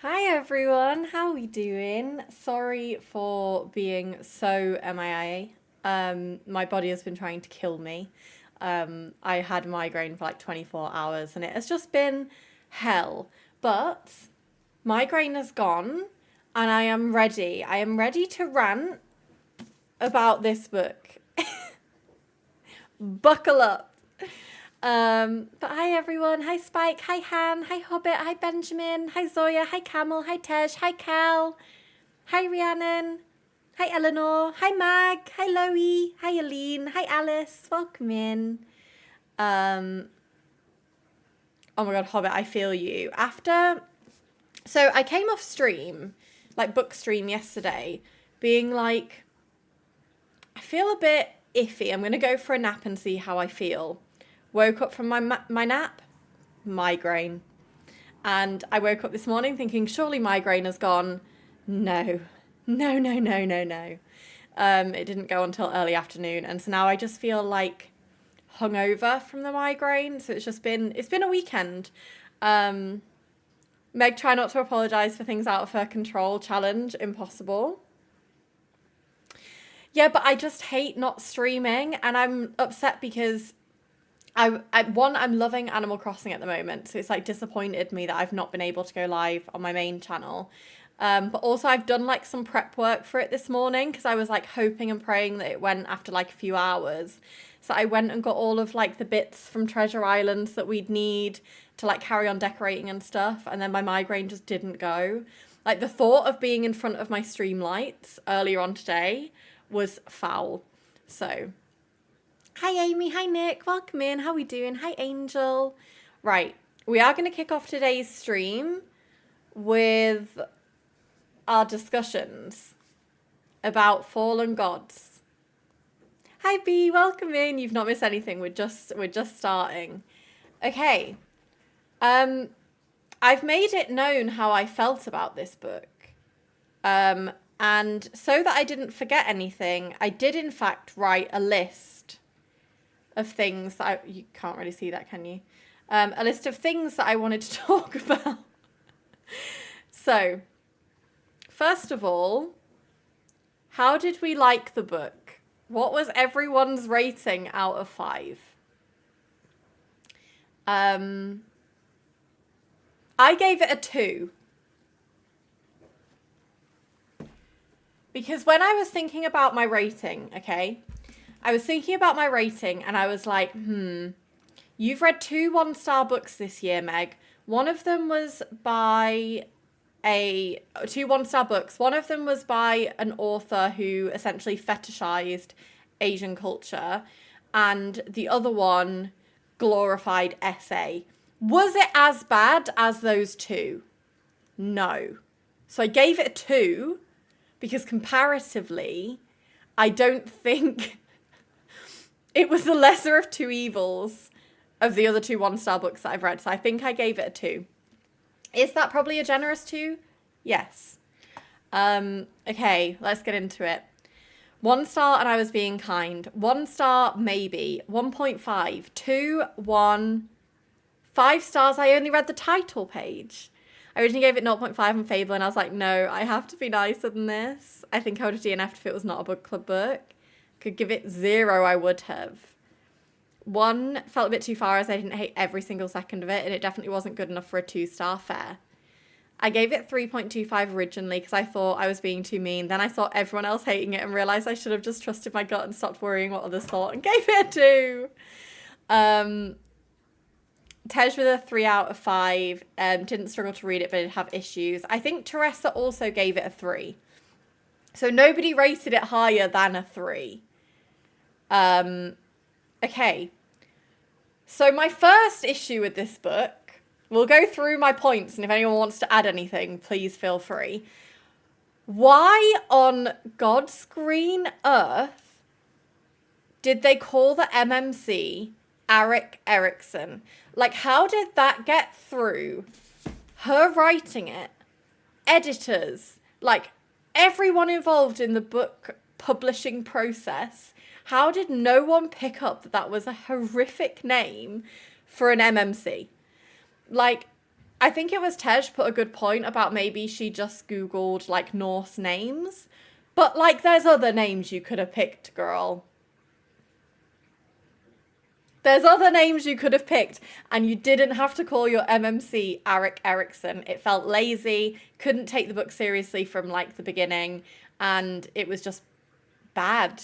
Hi everyone, how we doing? Sorry for being so MIA. My body has been trying to kill me. I had migraine for like 24 hours and it has just been hell. But migraine has gone and I am ready. I am ready to rant about this book. Buckle up. But hi everyone. Hi Spike. Hi Han. Hi Hobbit. Hi Benjamin. Hi Zoya. Hi Camel. Hi Tej. Hi Cal. Hi Rhiannon. Hi Eleanor. Hi Mag. Hi Loie. Hi Aline. Hi Alice. Welcome in. Oh my god, Hobbit, I feel you. So I came off stream, like book stream yesterday, being like, I feel a bit iffy. I'm gonna go for a nap and see how I feel. Woke up from my nap, migraine. And I woke up this morning thinking, surely migraine has gone. No, no, no, no, no, no. It didn't go until early afternoon. And so now I just feel like hungover from the migraine. So it's been a weekend. Meg, try not to apologise for things out of her control. Challenge, impossible. Yeah, but I just hate not streaming. And I'm upset because I'm loving Animal Crossing at the moment, so it's like disappointed me that I've not been able to go live on my main channel. But also I've done like some prep work for it this morning because I was like hoping and praying that it went after like a few hours. So I went and got all of like the bits from Treasure Islands that we'd need to like carry on decorating and stuff, and then my migraine just didn't go. Like the thought of being in front of my stream lights earlier on today was foul. So hi Amy, hi Nick, welcome in. How we doing? Hi Angel. Right, we are going to kick off today's stream with our discussions about fallen gods. Hi B, welcome in. You've not missed anything. We're just starting. Okay. I've made it known how I felt about this book. And so that I didn't forget anything, I did in fact write a list of things that you can't really see that, can you? A list of things that I wanted to talk about. So, first of all, how did we like the book? What was everyone's rating out of 5? I gave it a 2. Because when I was thinking about my rating, okay, I was thinking about my rating and I was like, you've read 2 1-star books this year, Meg. One of them was by 2 1-star books. One of them was by an author who essentially fetishized Asian culture, and the other one glorified essay. Was it as bad as those 2? No. So I gave it a 2 because comparatively, I don't think it was the lesser of 2 evils of the other 2 1-star books that I've read. So I think I gave it a 2. Is that probably a generous 2? Yes. Okay, let's get into it. 1 star and I was being kind. 1 star, maybe. 1.5. 2, 1. 5 stars, I only read the title page. I originally gave it 0.5 on Fable and I was like, no, I have to be nicer than this. I think I would have DNF'd if it was not a book club book. Could give it 0, I would have. 1 felt a bit too far as I didn't hate every single second of it, and it definitely wasn't good enough for a 2-star fair. I gave it 3.25 originally because I thought I was being too mean. Then I saw everyone else hating it and realised I should have just trusted my gut and stopped worrying what others thought and gave it a 2. Tej with a 3 out of 5. Didn't struggle to read it, but did have issues. I think Teresa also gave it a 3. So nobody rated it higher than a 3. Okay. So my first issue with this book, we'll go through my points, and if anyone wants to add anything, please feel free. Why on God's green earth did they call the MMC Eric Erickson? Like, how did that get through her writing it, editors, like everyone involved in the book publishing process? How did no one pick up that that was a horrific name for an MMC? Like, I think it was Tej put a good point about maybe she just Googled like Norse names. But like there's other names you could have picked, girl. There's other names you could have picked, and you didn't have to call your MMC Arik Eriksson. It felt lazy, couldn't take the book seriously from like the beginning, and it was just bad,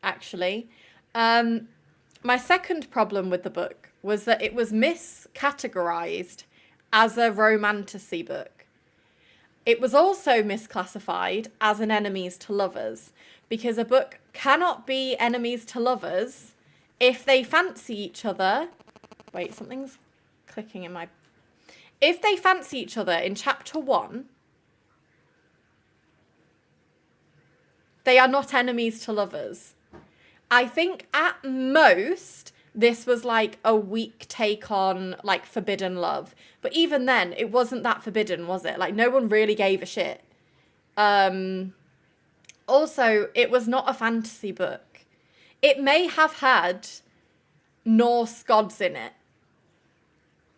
actually. My second problem with the book was that it was miscategorized as a romantasy book. It was also misclassified as an enemies to lovers, because a book cannot be enemies to lovers if they fancy each other. Wait, something's clicking in my... If they fancy each other in chapter 1, they are not enemies to lovers. I think at most this was like a weak take on like forbidden love. But even then, it wasn't that forbidden, was it? Like no one really gave a shit. Also, it was not a fantasy book. It may have had Norse gods in it.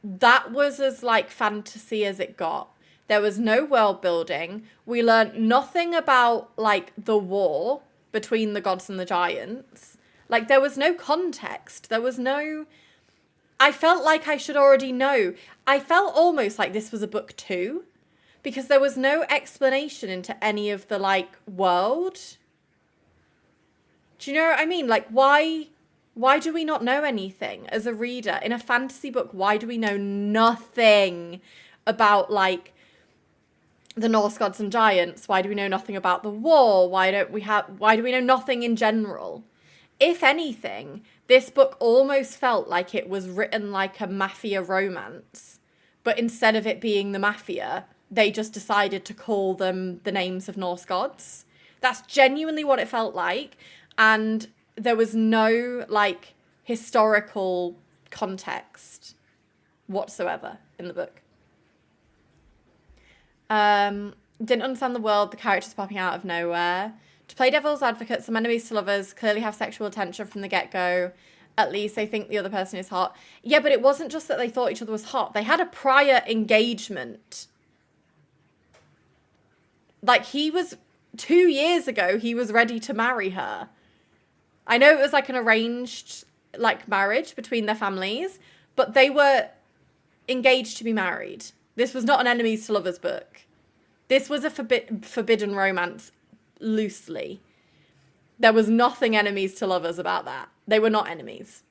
That was as like fantasy as it got. There was no world building. We learned nothing about like the war between the gods and the giants. Like there was no context. There was no... I felt like I should already know. I felt almost like this was a book 2 because there was no explanation into any of the like world. Do you know what I mean? Like why do we not know anything as a reader in a fantasy book? Why do we know nothing about like the Norse gods and giants? Why do we know nothing about the war? Why do we know nothing in general? If anything, this book almost felt like it was written like a mafia romance, but instead of it being the mafia, they just decided to call them the names of Norse gods. That's genuinely what it felt like. And there was no like historical context whatsoever in the book. Didn't understand the world, the characters popping out of nowhere. To play devil's advocate, some enemies to lovers clearly have sexual attention from the get-go. At least they think the other person is hot. Yeah, but it wasn't just that they thought each other was hot. They had a prior engagement. Like, 2 years ago, he was ready to marry her. I know it was like an arranged, like, marriage between their families, but they were engaged to be married. This was not an enemies to lovers book. This was a forbidden romance, loosely. There was nothing enemies to lovers about that. They were not enemies.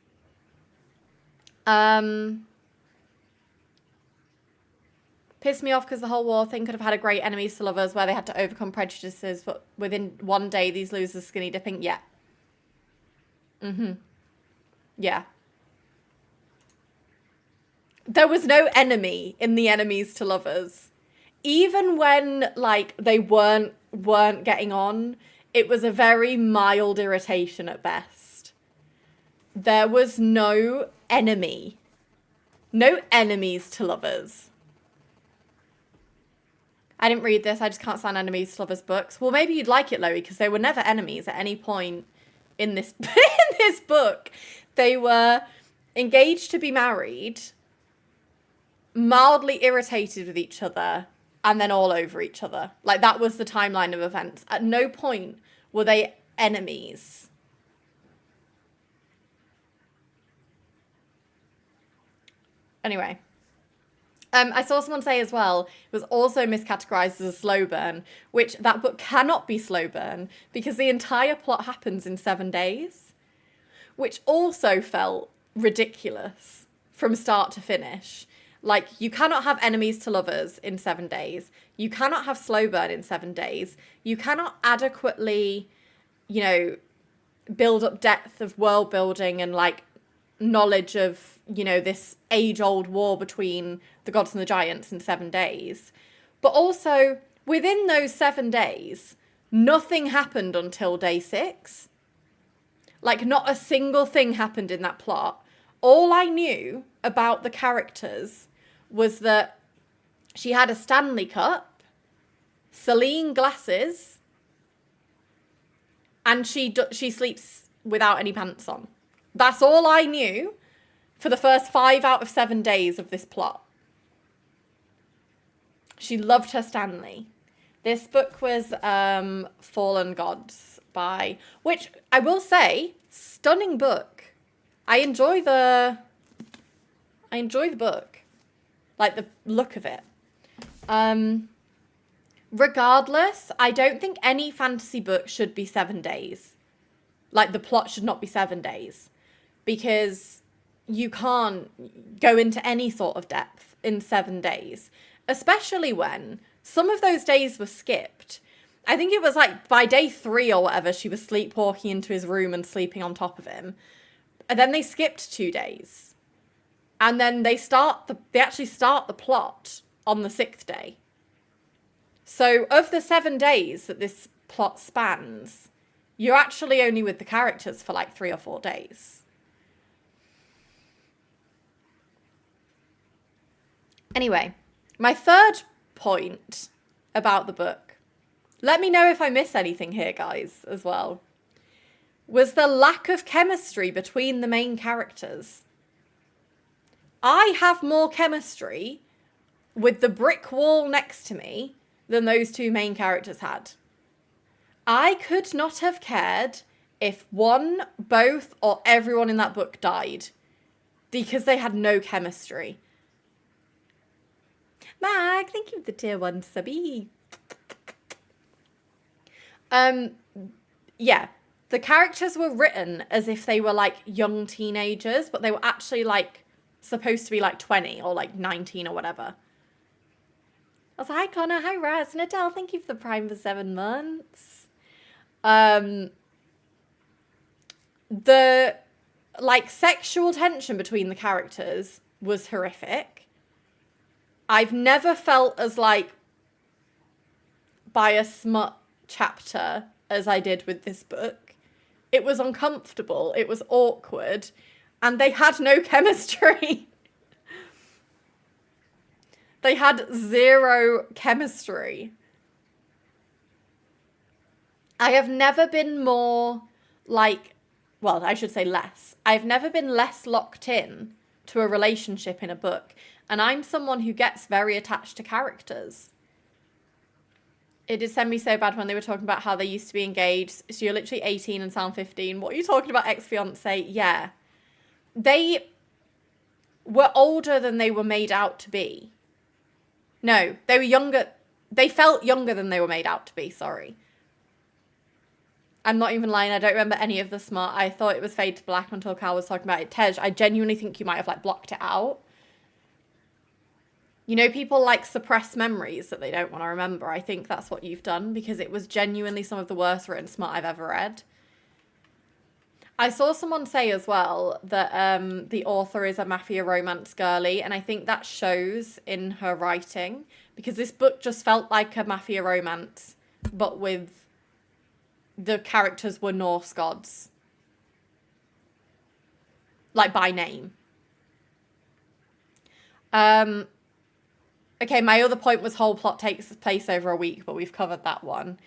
Pissed me off because the whole war thing could have had a great enemies to lovers where they had to overcome prejudices, but within one day these losers skinny dipping. Yeah. Yeah. There was no enemy in the enemies to lovers. Even when like they weren't getting on, it was a very mild irritation at best. There was no enemy. No enemies to lovers. I didn't read this. I just can't stand enemies to lovers books. Well, maybe you'd like it, Loie, because they were never enemies at any point in this in this book. They were engaged to be married, mildly irritated with each other, and then all over each other. Like, that was the timeline of events. At no point were they enemies. Anyway. I saw someone say as well, it was also miscategorized as a slow burn, which that book cannot be slow burn because the entire plot happens in 7 days, which also felt ridiculous from start to finish. Like, you cannot have enemies to lovers in 7 days. You cannot have slow burn in 7 days. You cannot adequately, you know, build up depth of world building and like knowledge of, you know, this age-old war between the gods and the giants in 7 days. But also, within those 7 days, nothing happened until day 6. Like, not a single thing happened in that plot. All I knew about the characters was that she had a Stanley Cup, Celine glasses, and she sleeps without any pants on. That's all I knew for the first 5 out of 7 days of this plot. She loved her Stanley. This book was Fallen Gods by, which I will say, stunning book. I enjoy the book, like the look of it. Regardless, I don't think any fantasy book should be 7 days. Like, the plot should not be 7 days, because you can't go into any sort of depth in 7 days, especially when some of those days were skipped. I think it was like by day 3 or whatever, she was sleepwalking into his room and sleeping on top of him. And then they skipped 2 days. And then they actually start the plot on the 6th day. So of the 7 days that this plot spans, you're actually only with the characters for like 3 or 4 days. Anyway, my third point about the book, let me know if I miss anything here, guys, as well, was the lack of chemistry between the main characters. I have more chemistry with the brick wall next to me than those 2 main characters had. I could not have cared if one, both, or everyone in that book died, because they had no chemistry. Mag, thank you for the tier 1 subby. Yeah, the characters were written as if they were like young teenagers, but they were actually like supposed to be like 20 or like 19 or whatever. I was like, hi Connor, hi Raz, Nadal, thank you for the Prime for 7 months. The like sexual tension between the characters was horrific. I've never felt as like by a smut chapter as I did with this book. It was uncomfortable, it was awkward, and they had no chemistry. They had 0 chemistry. I have never been more like, well, I should say less. I've never been less locked in to a relationship in a book. And I'm someone who gets very attached to characters. It did send me so bad when they were talking about how they used to be engaged. So you're literally 18 and sound 15. What are you talking about, ex-fiance? Yeah. They were older than they were made out to be. No, they were younger. They felt younger than they were made out to be, sorry. I'm not even lying. I don't remember any of the smart. I thought it was Fade to Black until Cal was talking about it. Tej, I genuinely think you might have like blocked it out. You know, people like suppress memories that they don't want to remember. I think that's what you've done, because it was genuinely some of the worst written smart I've ever read. I saw someone say as well that the author is a mafia romance girly, and I think that shows in her writing, because this book just felt like a mafia romance, but with the characters were Norse gods. Like, by name. Okay, my other point was whole plot takes place over a week, but we've covered that one.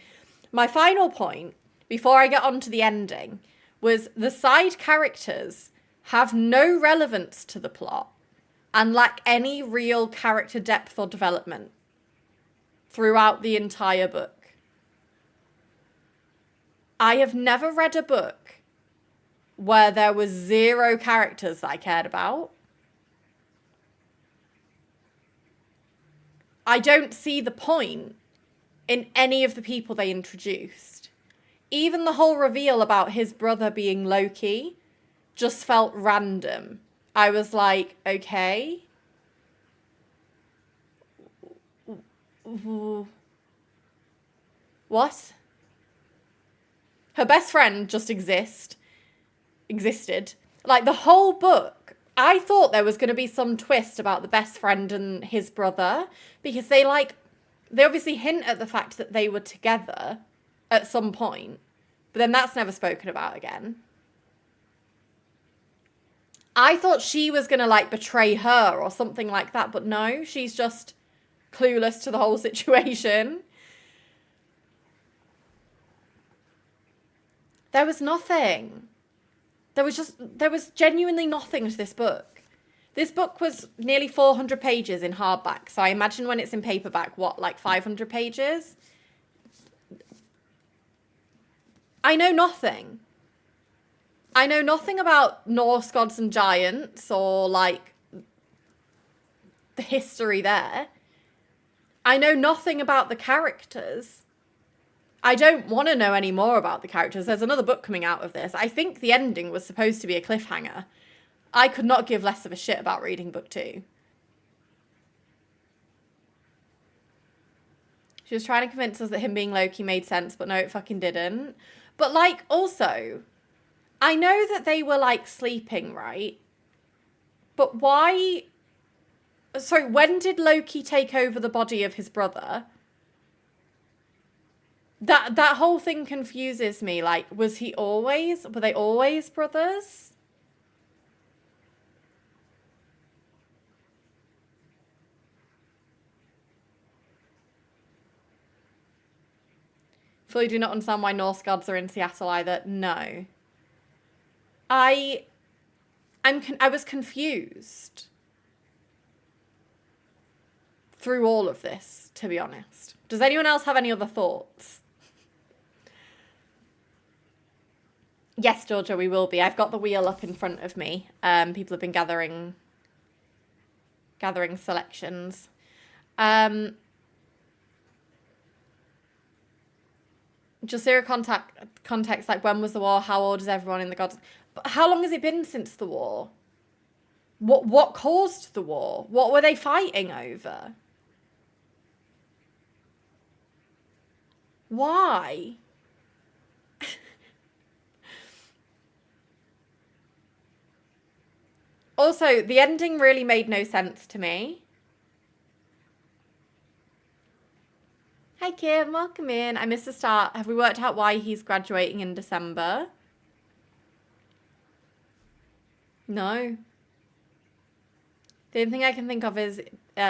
My final point, before I get on to the ending, was the side characters have no relevance to the plot and lack any real character depth or development throughout the entire book. I have never read a book where there was 0 characters that I cared about. I don't see the point in any of the people they introduced. Even the whole reveal about his brother being Loki just felt random. I was like, okay. What? Her best friend just existed. Like, the whole book, I thought there was going to be some twist about the best friend and his brother, because they obviously hint at the fact that they were together at some point, but then that's never spoken about again. I thought she was going to like betray her or something like that, but no, she's just clueless to the whole situation. There was nothing. There was genuinely nothing to this book. This book was nearly 400 pages in hardback. So I imagine when it's in paperback, what, like 500 pages? I know nothing. I know nothing about Norse gods and giants or like the history there. I know nothing about the characters. I don't want to know any more about the characters. There's another book coming out of this. I think the ending was supposed to be a cliffhanger. I could not give less of a shit about reading book 2. She was trying to convince us that him being Loki made sense, but no, it fucking didn't. But, like, also, I know that they were, like, sleeping, right? But why... Sorry, when did Loki take over the body of his brother? That whole thing confuses me. Like, were they always brothers? Fully do not understand why Norse gods are in Seattle either. No. I was confused through all of this, to be honest. Does anyone else have any other thoughts? Yes, Georgia, we will be. I've got the wheel up in front of me. People have been gathering selections. Just zero context, like when was the war? How old is everyone in the gods? But how long has it been since the war? What caused the war? What were they fighting over? Why? Also, the ending really made no sense to me. Hi, Kim. Welcome in. I missed the start. Have we worked out why he's graduating in December? No. The only thing I can think of is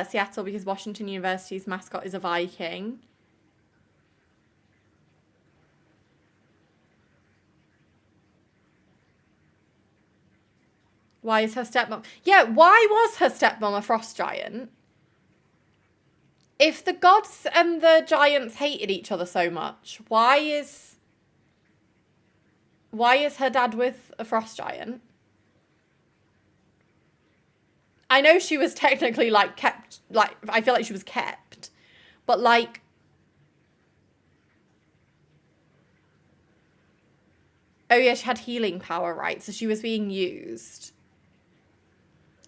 Seattle because Washington University's mascot is a Viking. Why is her stepmom... Yeah, why was her stepmom a frost giant? If the gods and the giants hated each other so much, why is her dad with a frost giant? I know she was technically, like, kept... Like, I feel like she was kept. But, like... Oh, yeah, she had healing power, right? So she was being used.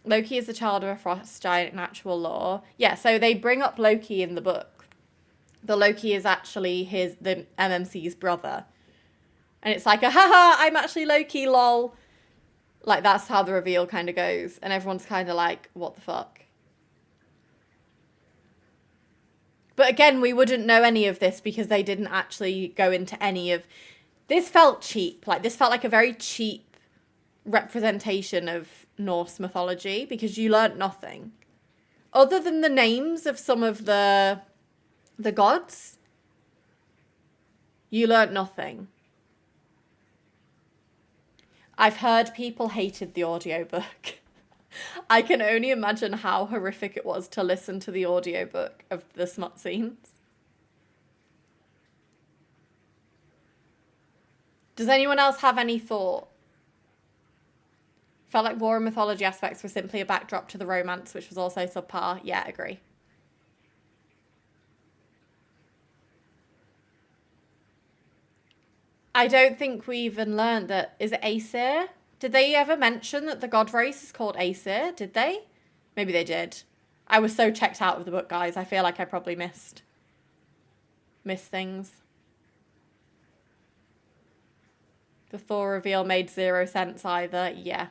Loki is the child of a frost giant in actual lore. Yeah, so they bring up Loki in the book. The Loki is actually the MMC's brother. And it's like, haha, I'm actually Loki, lol. Like, that's how the reveal kind of goes. And everyone's kind of like, what the fuck? But again, we wouldn't know any of this because they didn't actually go into any of... This felt cheap. Like, this felt like a very cheap representation of Norse mythology because you learnt nothing. Other than the names of some of the gods, you learnt nothing. I've heard people hated the audiobook. I can only imagine how horrific it was to listen to the audiobook of the smut scenes. Does anyone else have any thought? Felt like war and mythology aspects were simply a backdrop to the romance, which was also subpar. Yeah, agree. I don't think we even learned that... Is it Aesir? Did they ever mention that the god race is called Aesir? Did they? Maybe they did. I was so checked out of the book, guys. I feel like I probably missed things. The Thor reveal made zero sense either. Yeah.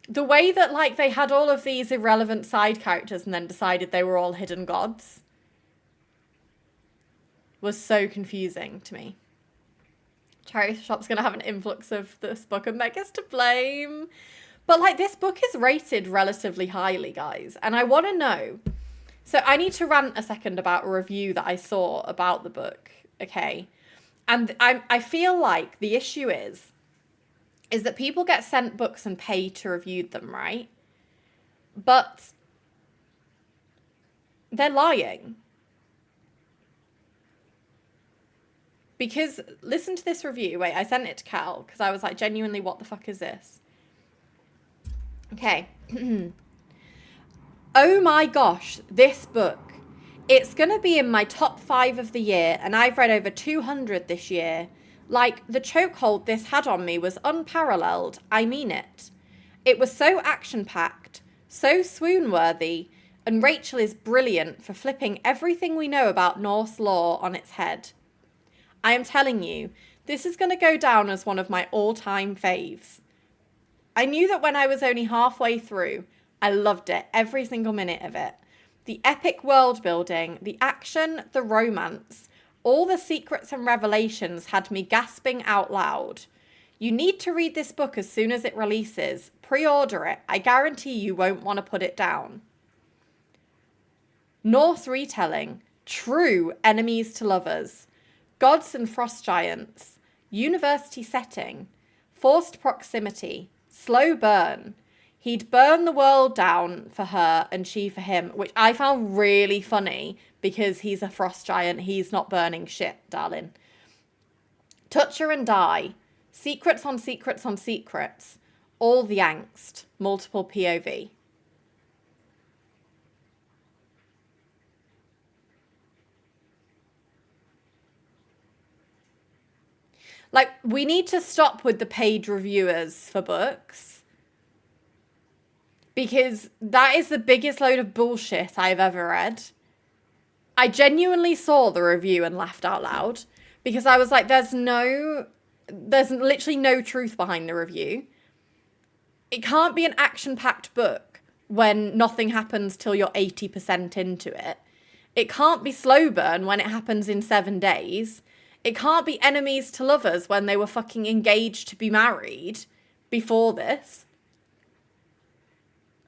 The way that, like, they had all of these irrelevant side characters and then decided they were all hidden gods was so confusing to me. Charity Shop's going to have an influx of this book and Meg is to blame. But, like, this book is rated relatively highly, guys. And I want to know... So I need to rant a second about a review that I saw about the book, okay? And I feel like the issue is that people get sent books and pay to review them, right? But they're lying. Because listen to this review. Wait, I sent it to Cal because I was like, genuinely, what the fuck is this? Okay. Oh my gosh, this book. It's going to be in my top 5 of the year, and I've read over 200 this year. Like, the chokehold this had on me was unparalleled. I mean it. It was so action-packed, so swoon-worthy, and Rachel is brilliant for flipping everything we know about Norse lore on its head. I am telling you, this is going to go down as one of my all-time faves. I knew that when I was only halfway through. I loved it, every single minute of it. The epic world building, the action, the romance, all the secrets and revelations had me gasping out loud. You need to read this book as soon as it releases. Pre-order it. I guarantee you won't want to put it down. Norse retelling, true enemies to lovers, gods and frost giants, university setting, forced proximity, slow burn. He'd burn the world down for her and she for him, which I found really funny because he's a frost giant. He's not burning shit, darling. Touch her and die. Secrets on secrets on secrets. All the angst. Multiple POV. Like, we need to stop with the paid reviewers for books. Because that is the biggest load of bullshit I've ever read. I genuinely saw the review and laughed out loud. Because I was like, there's literally no truth behind the review. It can't be an action-packed book when nothing happens till you're 80% into it. It can't be slow burn when it happens in 7 days. It can't be enemies to lovers when they were fucking engaged to be married before this.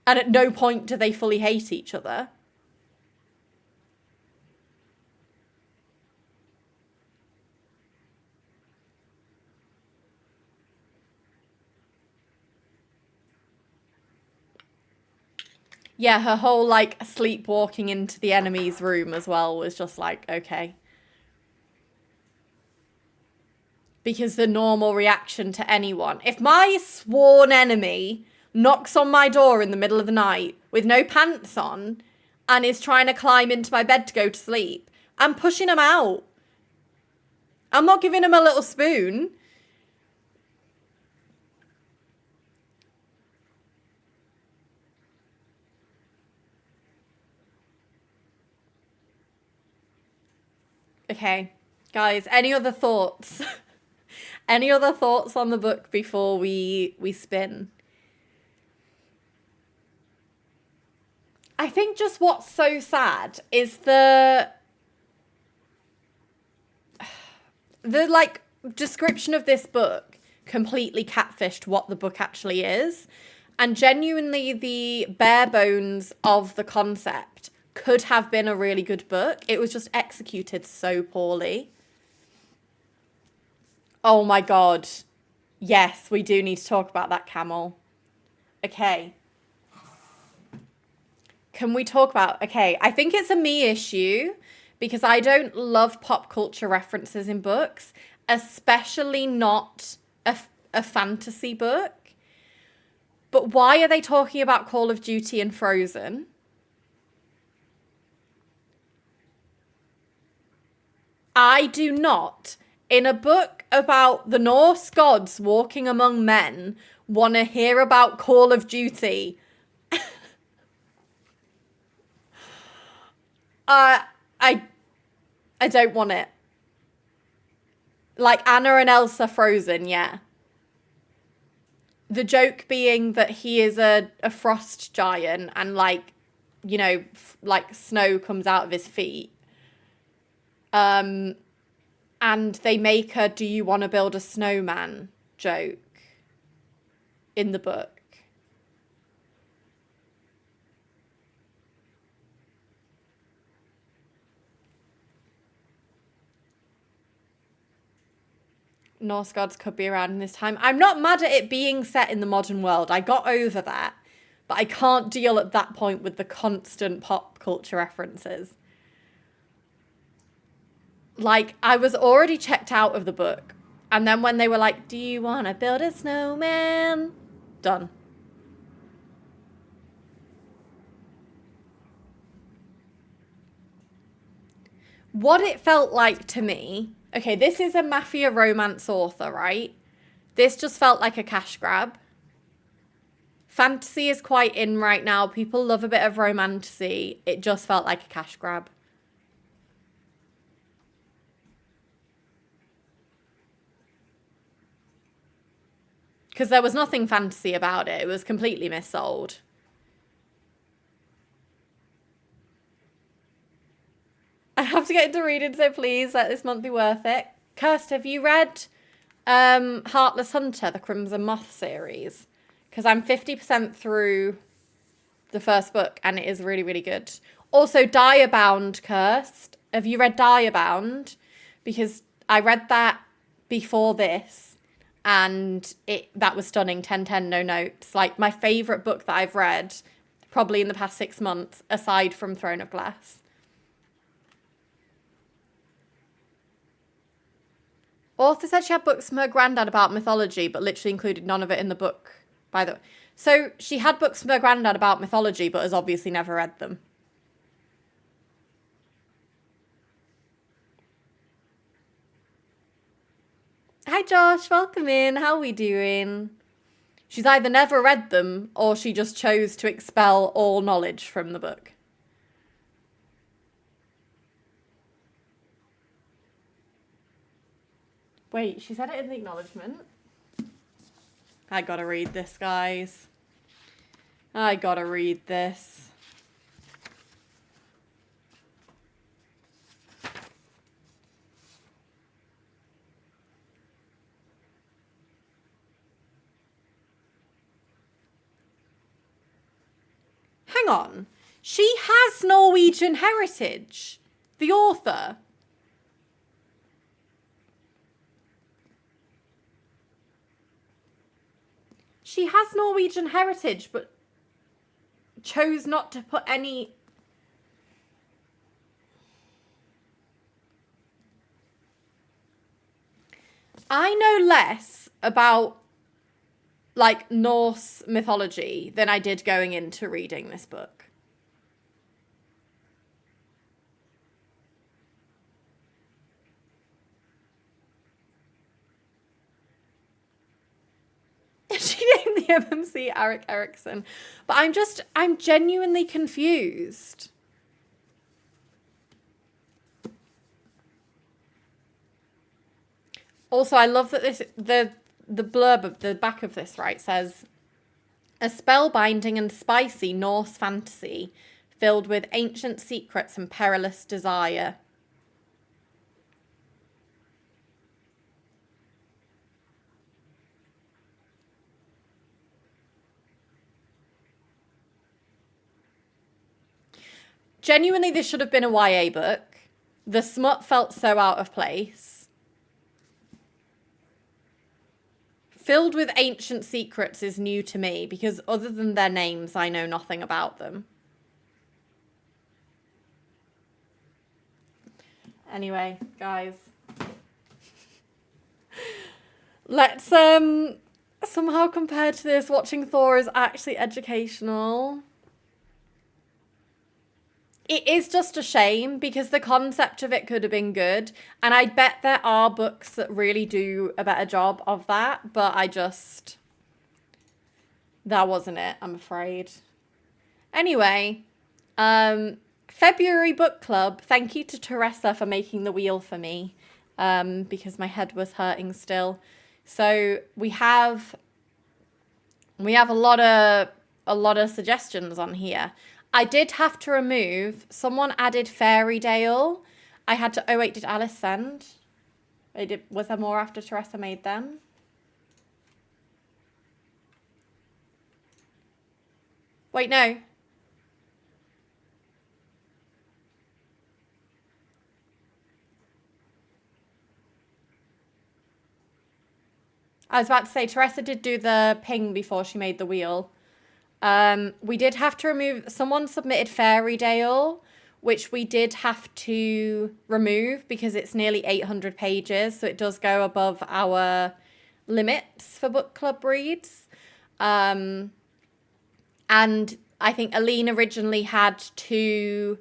And at no point do they fully hate each other. Yeah, her whole, like, sleepwalking into the enemy's room as well was just like, okay. Because the normal reaction to anyone, if my sworn enemy knocks on my door in the middle of the night with no pants on and is trying to climb into my bed to go to sleep, I'm pushing him out. I'm not giving him a little spoon. Okay, guys, any other thoughts? Any other thoughts on the book before we spin? I think just what's so sad is the like description of this book completely catfished what the book actually is, and genuinely the bare bones of the concept could have been a really good book. It was just executed so poorly. Oh my god. Yes, we do need to talk about that camel. Okay. Can we talk about... Okay, I think it's a me issue because I don't love pop culture references in books, especially not a fantasy book. But why are they talking about Call of Duty and Frozen? I do not, in a book about the Norse gods walking among men, want to hear about Call of Duty. I don't want it. Like Anna and Elsa Frozen, yeah. The joke being that he is a frost giant and, like, you know, like snow comes out of his feet. And they make a "do you want to build a snowman" joke in the book. Norse gods could be around in this time. I'm not mad at it being set in the modern world. I got over that. But I can't deal at that point with the constant pop culture references. Like, I was already checked out of the book. And then when they were like, do you want to build a snowman? Done. What it felt like to me, okay, this is a mafia romance author, right? This just felt like a cash grab. Fantasy is quite in right now. People love a bit of romantasy. It just felt like a cash grab. Because there was nothing fantasy about it. It was completely missold. I have to get into reading, so please let this month be worth it. Kirst, have you read Heartless Hunter, the Crimson Moth series? Because I'm 50% through the first book, and it is really, really good. Also, Diabound, Kirst. Have you read Diabound? Because I read that before this, and that was stunning. 10/10, no notes. Like, my favourite book that I've read, probably in the past 6 months, aside from Throne of Glass. Author said she had books from her granddad about mythology, but literally included none of it in the book. By the way, so she had books from her granddad about mythology, but has obviously never read them. Hi Josh, welcome in. How are we doing? She's either never read them or she just chose to expel all knowledge from the book. Wait, she said it in the acknowledgement. I gotta read this, guys. I gotta read this. Hang on. She has Norwegian heritage. The author. She has Norwegian heritage, but chose not to put any... I know less about, like, Norse mythology than I did going into reading this book. She named the MMC Eric Erickson. But I'm genuinely confused. Also, I love that the blurb of the back of this, right, says, a spellbinding and spicy Norse fantasy filled with ancient secrets and perilous desire. Genuinely, this should have been a YA book. The smut felt so out of place. Filled with ancient secrets is new to me because other than their names, I know nothing about them. Anyway, guys. Let's, somehow compared to this, watching Thor is actually educational. It is just a shame because the concept of it could have been good. And I bet there are books that really do a better job of that. But that wasn't it, I'm afraid. Anyway, February book club. Thank you to Teresa for making the wheel for me because my head was hurting still. So we have a lot of suggestions on here. I did have to remove, someone added Fairydale. I had to, oh wait, did Alice send? Was there more after Teresa made them? Wait, no. I was about to say, Teresa did do the ping before she made the wheel. We did have to remove, someone submitted Fairy Dale, which we did have to remove because it's nearly 800 pages. So it does go above our limits for book club reads. And I think Aline originally had 2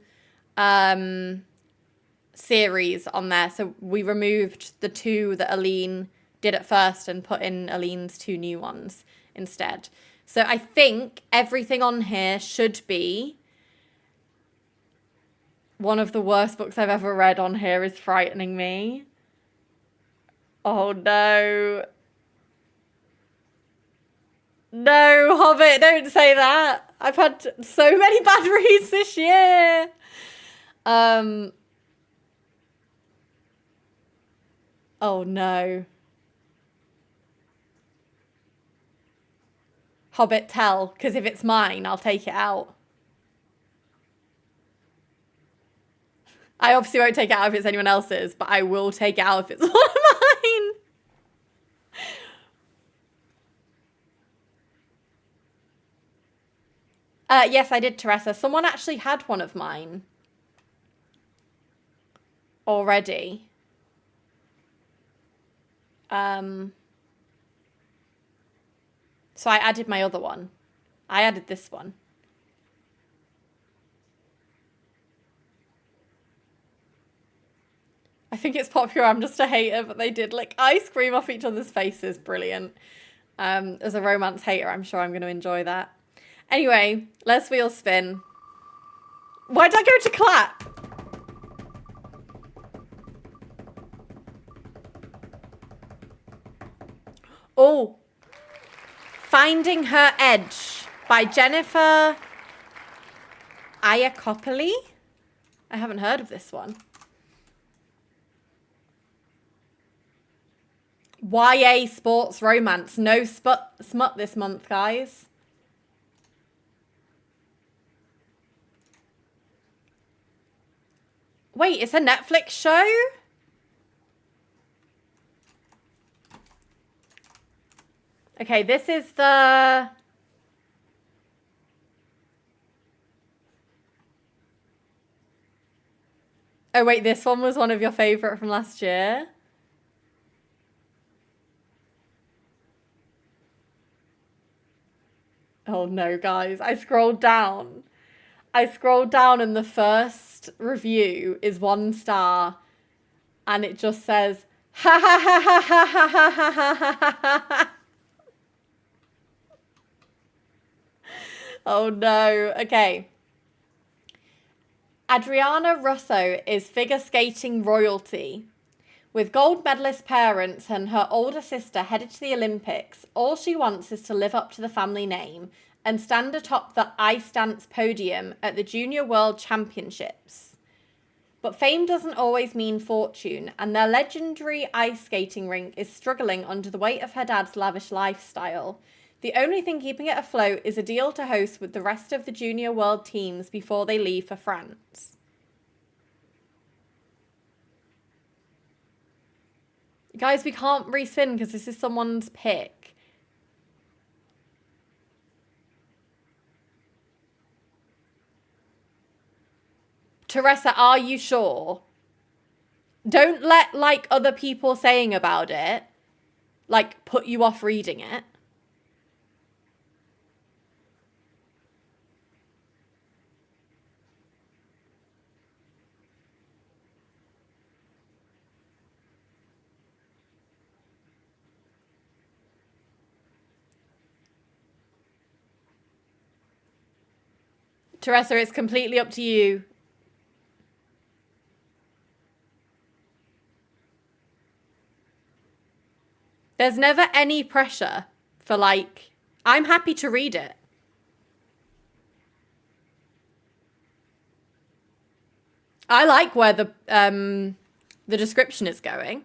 series on there. So we removed the 2 that Aline did at first and put in Aline's 2 new ones instead. So I think everything on here should be one of the worst books I've ever read. On here is frightening me. Oh no. No, Hobbit, don't say that. I've had so many bad reads this year. Oh no. Hobbit, tell, because if it's mine, I'll take it out. I obviously won't take it out if it's anyone else's, but I will take it out if it's one of mine. Yes, I did, Teresa. Someone actually had one of mine already. So I added my other one. I added this one. I think it's popular. I'm just a hater, but they did lick ice cream off each other's faces. Brilliant. As a romance hater, I'm sure I'm going to enjoy that. Anyway, let's wheel spin. Why did I go to clap? Oh. Finding Her Edge by Jennifer Iacopoli. I haven't heard of this one. YA sports romance. No smut this month, guys. Wait, it's a Netflix show? Okay, this is the... Oh wait, this one was one of your favorite from last year? Oh no, guys, I scrolled down. And the first review is 1 star and it just says, ha ha ha ha ha ha ha ha ha ha ha. Oh no. Okay. Adriana Russo is figure skating royalty. With gold medalist parents and her older sister headed to the Olympics, all she wants is to live up to the family name and stand atop the ice dance podium at the Junior World Championships. But fame doesn't always mean fortune, and their legendary ice skating rink is struggling under the weight of her dad's lavish lifestyle. The only thing keeping it afloat is a deal to host with the rest of the Junior World teams before they leave for France. Guys, we can't respin because this is someone's pick. Teresa, are you sure? Don't let, like, other people saying about it, like, put you off reading it. Teresa, it's completely up to you. There's never any pressure for, like, I'm happy to read it. I like where the description is going.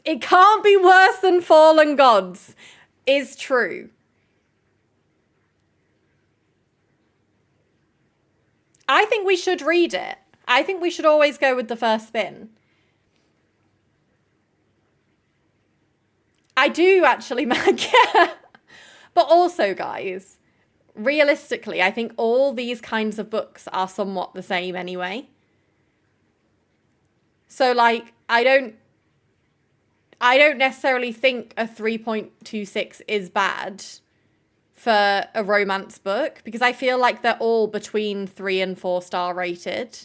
It can't be worse than Fallen Gods is true. I think we should read it. I think we should always go with the first spin. I do actually, Mag. But also, guys, realistically, I think all these kinds of books are somewhat the same anyway. So, like, I don't necessarily think a 3.26 is bad for a romance book, because I feel like they're all between 3 and 4 star rated.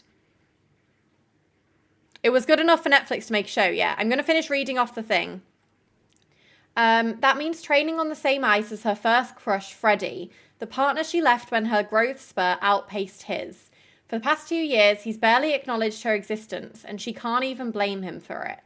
It was good enough for Netflix to make a show, yeah. I'm going to finish reading off the thing. That means training on the same ice as her first crush, Freddie, the partner she left when her growth spurt outpaced his. For the past 2 years, he's barely acknowledged her existence, and she can't even blame him for it.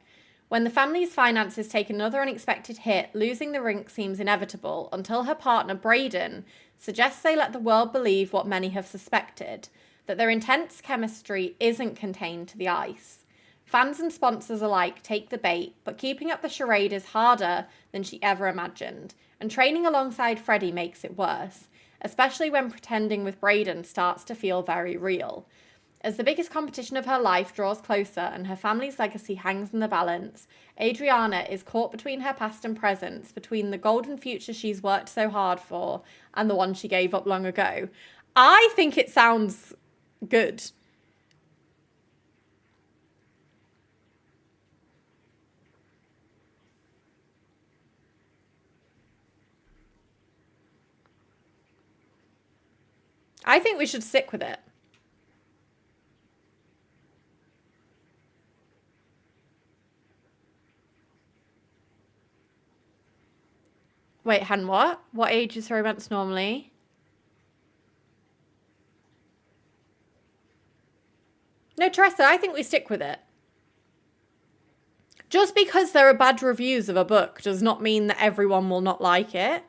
When the family's finances take another unexpected hit, losing the rink seems inevitable until her partner, Braden, suggests they let the world believe what many have suspected, that their intense chemistry isn't contained to the ice. Fans and sponsors alike take the bait, but keeping up the charade is harder than she ever imagined, and training alongside Freddie makes it worse, especially when pretending with Braden starts to feel very real. As the biggest competition of her life draws closer and her family's legacy hangs in the balance, Adriana is caught between her past and present, between the golden future she's worked so hard for and the one she gave up long ago. I think it sounds good. I think we should stick with it. Wait, Han, what? What age is romance normally? No, Teresa, I think we stick with it. Just because there are bad reviews of a book does not mean that everyone will not like it.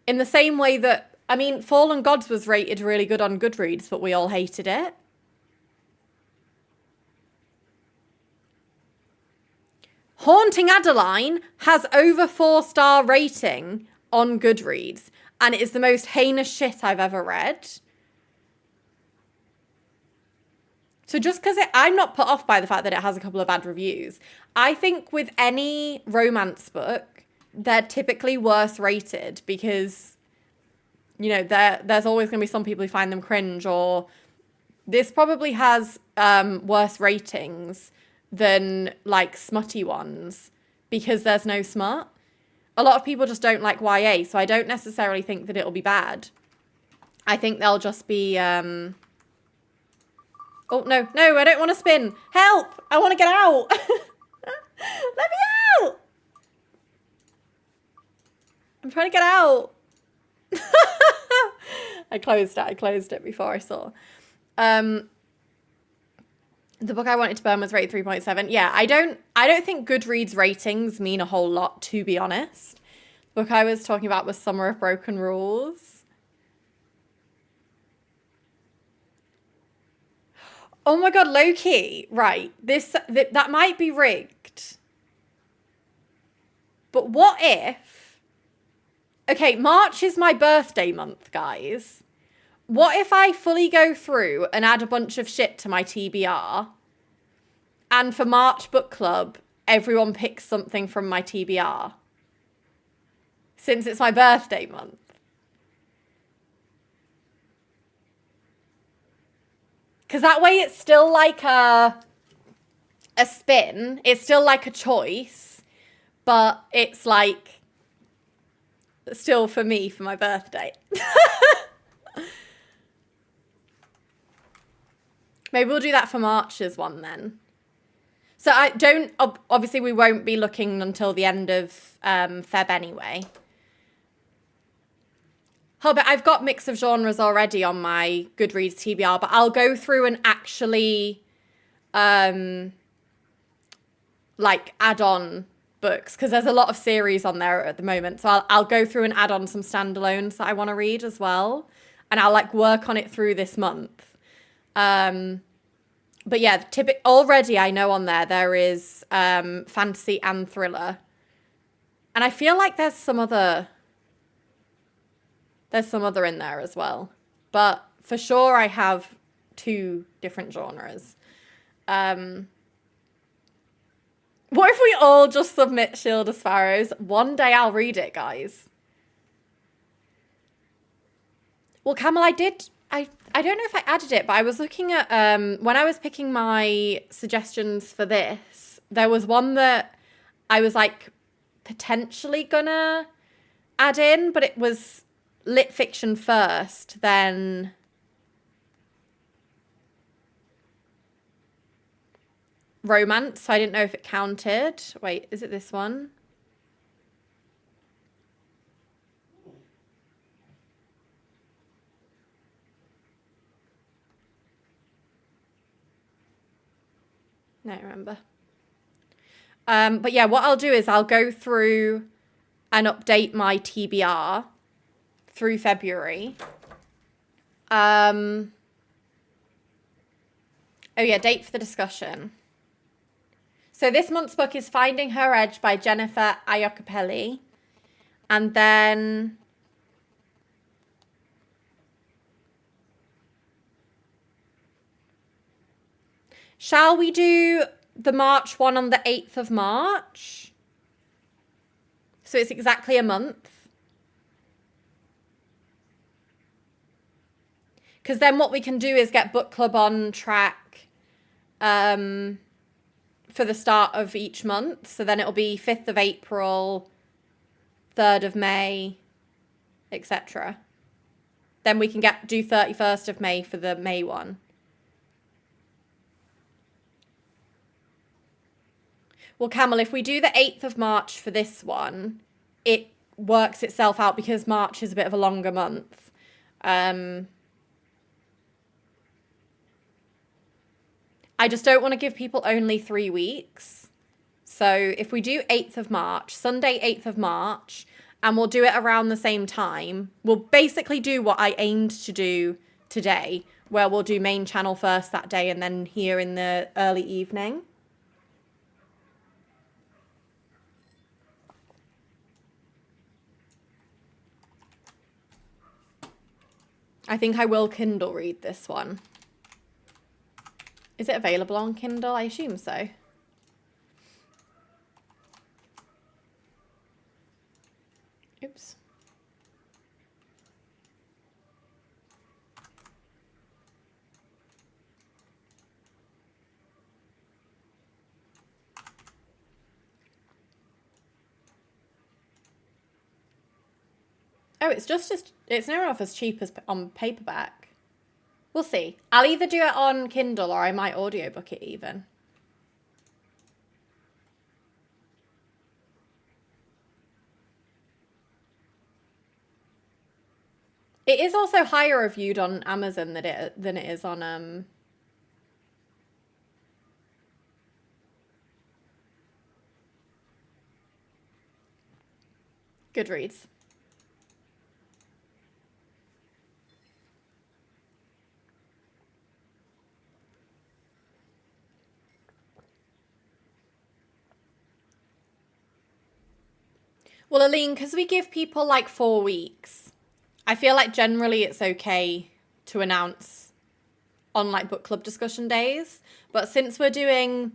In the same way that, I mean, Fallen Gods was rated really good on Goodreads, but we all hated it. Haunting Adeline has over 4-star rating on Goodreads, and it is the most heinous shit I've ever read. So just because I'm not put off by the fact that it has a couple of bad reviews. I think with any romance book, they're typically worse rated because, you know, there's always going to be some people who find them cringe, or this probably has worse ratings than like smutty ones because there's no smut. A lot of people just don't like YA, so I don't necessarily think that it'll be bad. I think they'll just be oh, no, I don't want to spin. Help! I want to get out. Let me out. I'm trying to get out. I closed it before I saw. The book I wanted to burn was rated 3.7. Yeah, I don't think Goodreads ratings mean a whole lot, to be honest. The book I was talking about was Summer of Broken Rules. Oh my god, low-key. Right. That might be rigged. But what if... Okay, March is my birthday month, guys. What if I fully go through and add a bunch of shit to my TBR? And for March Book Club, everyone picks something from my TBR? Since it's my birthday month. Because that way it's still like a spin. It's still like a choice. But it's like still for me for my birthday. Maybe we'll do that for March's one then. So obviously we won't be looking until the end of Feb anyway. Oh, but I've got mix of genres already on my Goodreads TBR, but I'll go through and actually like add on books, because there's a lot of series on there at the moment. So I'll go through and add on some standalones that I want to read as well. And I'll like work on it through this month. But yeah, already I know on there is fantasy and thriller. And I feel like there's some other in there as well. But for sure I have two different genres. What if we all just submit Shield of Sparrows? One day I'll read it, guys. Well, Camel, I don't know if I added it, but I was looking at, when I was picking my suggestions for this, there was one that I was like potentially gonna add in, but it was lit fiction first, then romance, so I didn't know if it counted. Wait, is it this one? No, I remember. But yeah, what I'll do is I'll go through and update my TBR through February. Oh yeah, date for the discussion. So this month's book is Finding Her Edge by Jennifer Iocopelli. And then shall we do the March one on the 8th of March? So it's exactly a month. Because then what we can do is get book club on track for the start of each month. So then it'll be 5th of April, 3rd of May, etc. Then we can do 31st of May for the May one. Well, Camel, if we do the 8th of March for this one, it works itself out because March is a bit of a longer month. I just don't want to give people only 3 weeks. So if we do 8th of March, Sunday 8th of March, and we'll do it around the same time, we'll basically do what I aimed to do today, where we'll do main channel first that day and then here in the early evening. I think I will Kindle read this one. Is it available on Kindle? I assume so. Oops. Oh, it's near enough as cheap as on paperback. We'll see. I'll either do it on Kindle or I might audiobook it even. It is also higher reviewed on Amazon than it is on Goodreads. Well, Aline, because we give people like 4 weeks, I feel like generally it's okay to announce on like book club discussion days. But since we're doing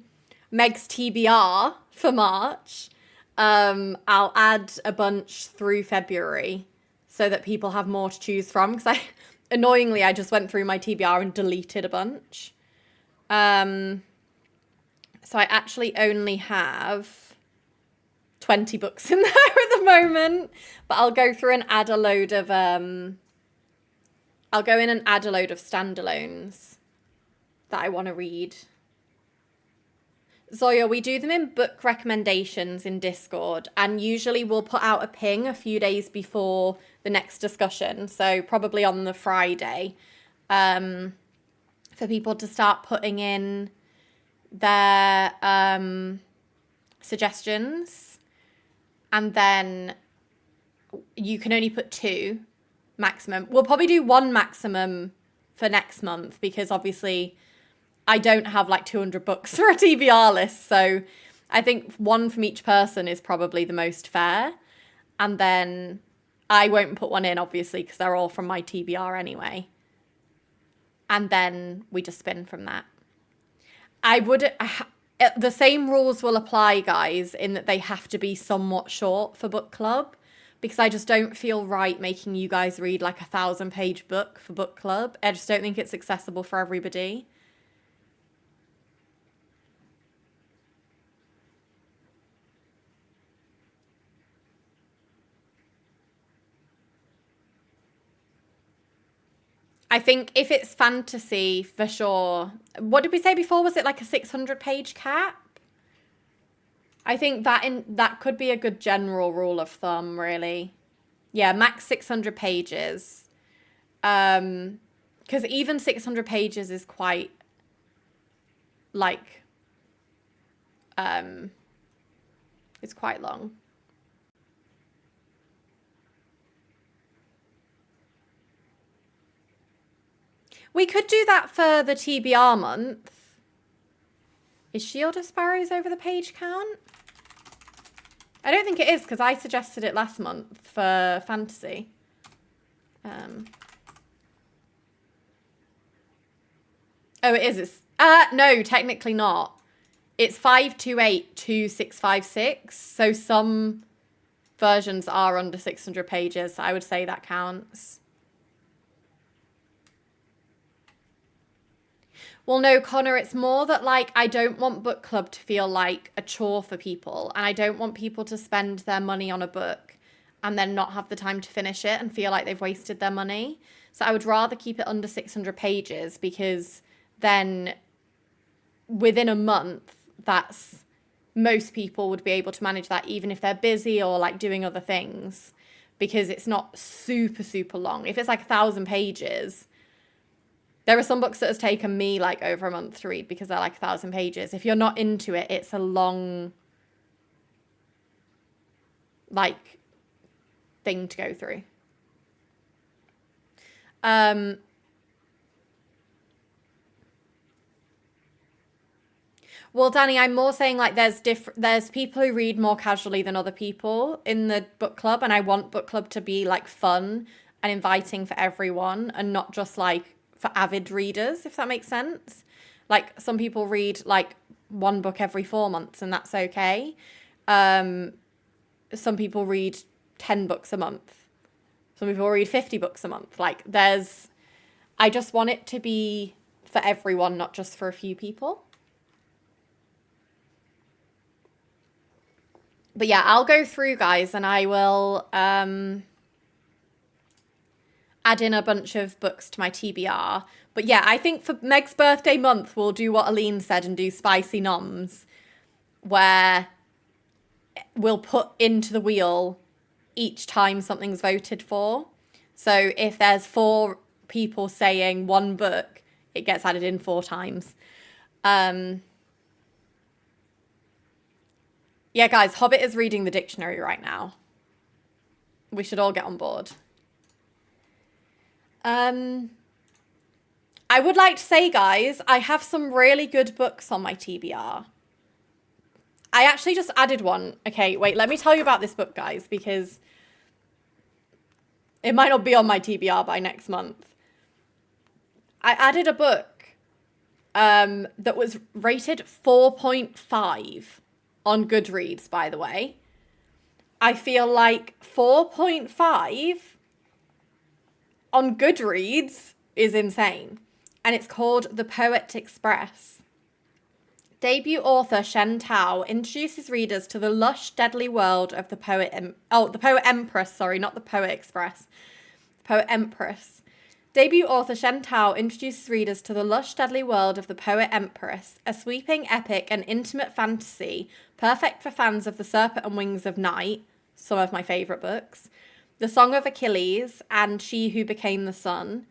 Meg's TBR for March, I'll add a bunch through February so that people have more to choose from. Because annoyingly, I just went through my TBR and deleted a bunch. So I actually only have 20 books in there at the moment, but I'll go through and add a load of I'll go in and add a load of standalones that I want to read. Zoya, we do them in book recommendations in Discord, and usually we'll put out a ping a few days before the next discussion, so probably on the Friday, for people to start putting in their suggestions. And then you can only put 2 maximum. We'll probably do 1 maximum for next month because obviously I don't have like 200 books for a TBR list. So I think 1 from each person is probably the most fair. And then I won't put 1 in, obviously, because they're all from my TBR anyway. and then we just spin from that. The same rules will apply, guys, in that they have to be somewhat short for book club, because I just don't feel right making you guys read like a 1,000-page book for book club. I just don't think it's accessible for everybody. I think if it's fantasy, for sure. What did we say before? Was it like a 600-page cap? I think that could be a good general rule of thumb, really. Yeah, max 600 pages. Because even 600 pages is quite, like, it's quite long. We could do that for the TBR month. Is Shield of Sparrows over the page count? I don't think it is, because I suggested it last month for fantasy. Oh, it is. It's no, technically not. It's 5282656. So some versions are under 600 pages. So I would say that counts. Well, no, Connor, it's more that, like, I don't want book club to feel like a chore for people. And I don't want people to spend their money on a book and then not have the time to finish it and feel like they've wasted their money. So I would rather keep it under 600 pages, because then within a month, most people would be able to manage that, even if they're busy or like doing other things, because it's not super, super long. If it's like 1,000 pages, there are some books that has taken me like over a month to read because they're like 1,000 pages. If you're not into it, it's a long, like, thing to go through. Well, Danny, I'm more saying like there's people who read more casually than other people in the book club, and I want book club to be like fun and inviting for everyone and not just like for avid readers, if that makes sense. Like some people read like one book every 4 months and that's okay. Some people read 10 books a month. Some people read 50 books a month. Like I just want it to be for everyone, not just for a few people. But yeah, I'll go through, guys, and I will add in a bunch of books to my TBR. But yeah, I think for Meg's birthday month, we'll do what Aline said and do spicy noms, where we'll put into the wheel each time something's voted for. So if there's 4 people saying one book, it gets added in 4 times. Yeah, guys, Hobbit is reading the dictionary right now. We should all get on board. I would like to say, guys, I have some really good books on my TBR. I actually just added one. Okay, wait, let me tell you about this book, guys, because it might not be on my TBR by next month. I added a book that was rated 4.5 on Goodreads, by the way. I feel like 4.5 on Goodreads is insane. And it's called The Poet Express. Debut author Shen Tao introduces readers to the lush, deadly world of the Poet Empress, sorry, not the Poet Express. Poet Empress. Debut author Shen Tao introduces readers to the lush, deadly world of the Poet Empress, a sweeping, epic, and intimate fantasy perfect for fans of The Serpent and Wings of Night, some of my favourite books, The Song of Achilles, and She Who Became the Sun.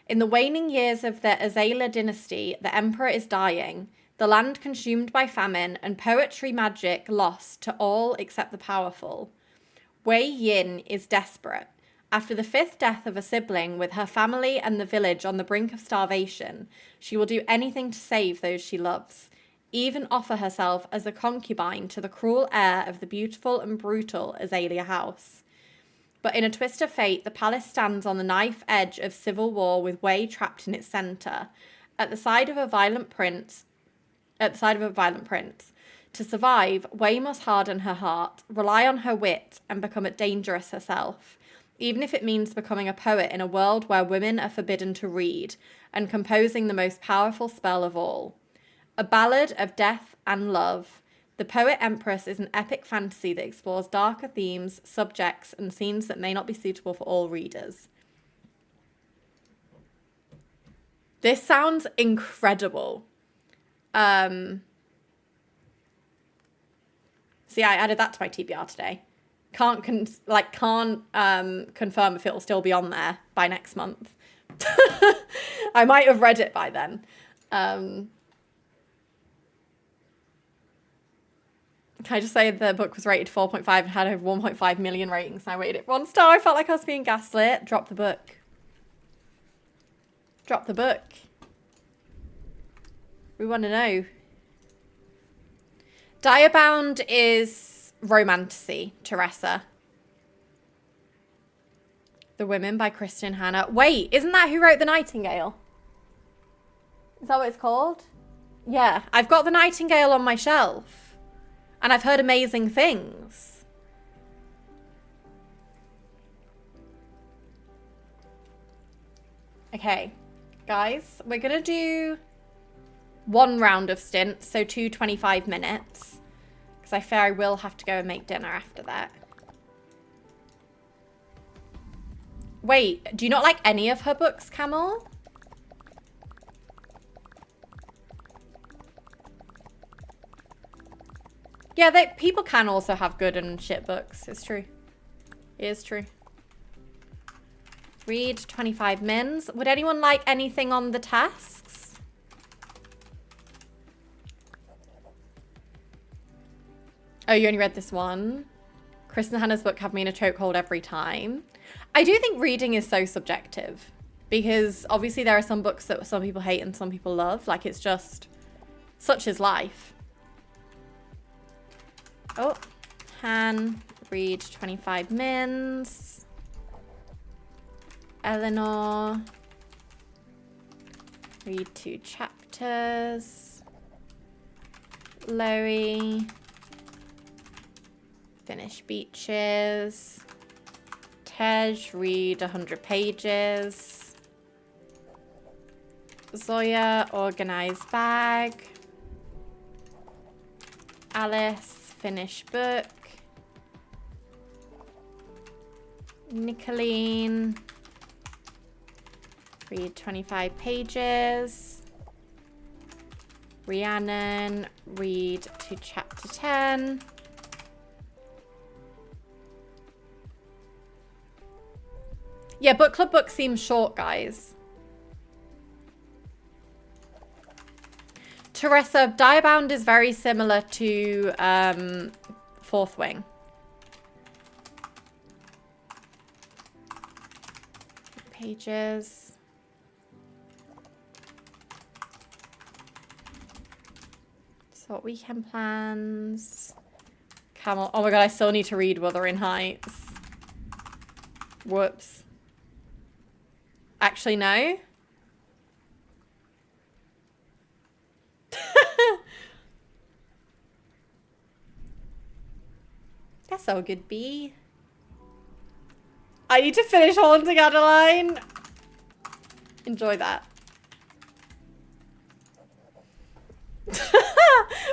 In the waning years of the Azala dynasty, the emperor is dying, the land consumed by famine, and poetry magic lost to all except the powerful. Wei Yin is desperate. After the 5th death of a sibling, with her family and the village on the brink of starvation, she will do anything to save those she loves, even offer herself as a concubine to the cruel heir of the beautiful and brutal Azalea House. But in a twist of fate, the palace stands on the knife edge of civil war with Wei trapped in its center. At the side of a violent prince, to survive, Wei must harden her heart, rely on her wit, and become dangerous herself, even if it means becoming a poet in a world where women are forbidden to read, and composing the most powerful spell of all. A ballad of death and love, The Poet Empress is an epic fantasy that explores darker themes, subjects, and scenes that may not be suitable for all readers. This sounds incredible. See, I added that to my TBR today. Can't confirm if it'll still be on there by next month. I might have read it by then. Can I just say the book was rated 4.5 and had over 1.5 million ratings, and I rated it 1 star. I felt like I was being gaslit. Drop the book. Drop the book. We want to know. Diabound is romantasy, Teresa. The Women by Kristen Hanna. Wait, isn't that who wrote The Nightingale? Is that what it's called? Yeah, I've got The Nightingale on my shelf. And I've heard amazing things. Okay, guys, we're going to do 1 round of stints, so 2 25 minutes. Because I fear I will have to go and make dinner after that. Wait, do you not like any of her books, Camel? Yeah, people can also have good and shit books. It's true. It is true. Read 25 mins. Would anyone like anything on the tasks? Oh, you only read this one? Kristen Hanna's book have me in a chokehold every time. I do think reading is so subjective. Because obviously there are some books that some people hate and some people love. Like, it's just... such is life. Oh, Han, read 25 mins. Eleanor, read 2 chapters. Loey, finish Beaches. Tej, read 100 pages. Zoya, organize bag. Alice, finish book. Nicolene, read 25 pages. Rhiannon, read to chapter 10. Yeah, book club book seems short, guys. Teresa, Diabound is very similar to Fourth Wing. Pages. So weekend plans. Camel. Oh my god, I still need to read Wuthering Heights. Whoops. Actually, no. That's all good, B. I need to finish Haunting Adeline. Enjoy that.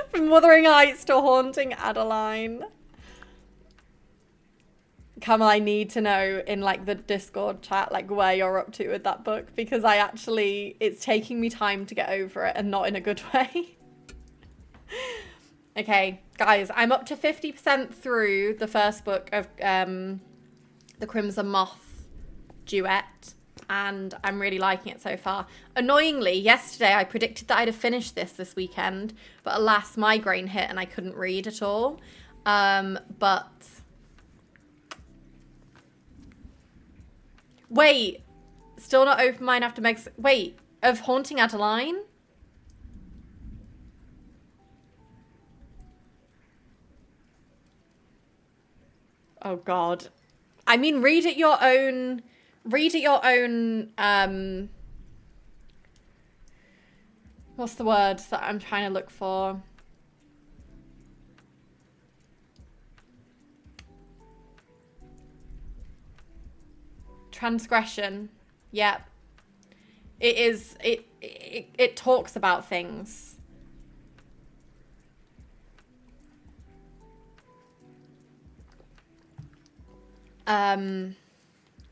From Wuthering Heights to Haunting Adeline. Camel, I need to know in like the Discord chat like where you're up to with that book, because it's taking me time to get over it and not in a good way. Okay, guys, I'm up to 50% through the first book of the Crimson Moth duet, and I'm really liking it so far. Annoyingly, yesterday I predicted that I'd have finished this weekend, but alas, migraine hit and I couldn't read at all. But wait, still not open mind after Meg's... Wait, of Haunting Adeline? Oh god. I mean, read at your own, read at your own, what's the word that I'm trying to look for? Transgression. Yep. It is, it talks about things.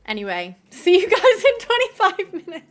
Anyway, see you guys in 25 minutes.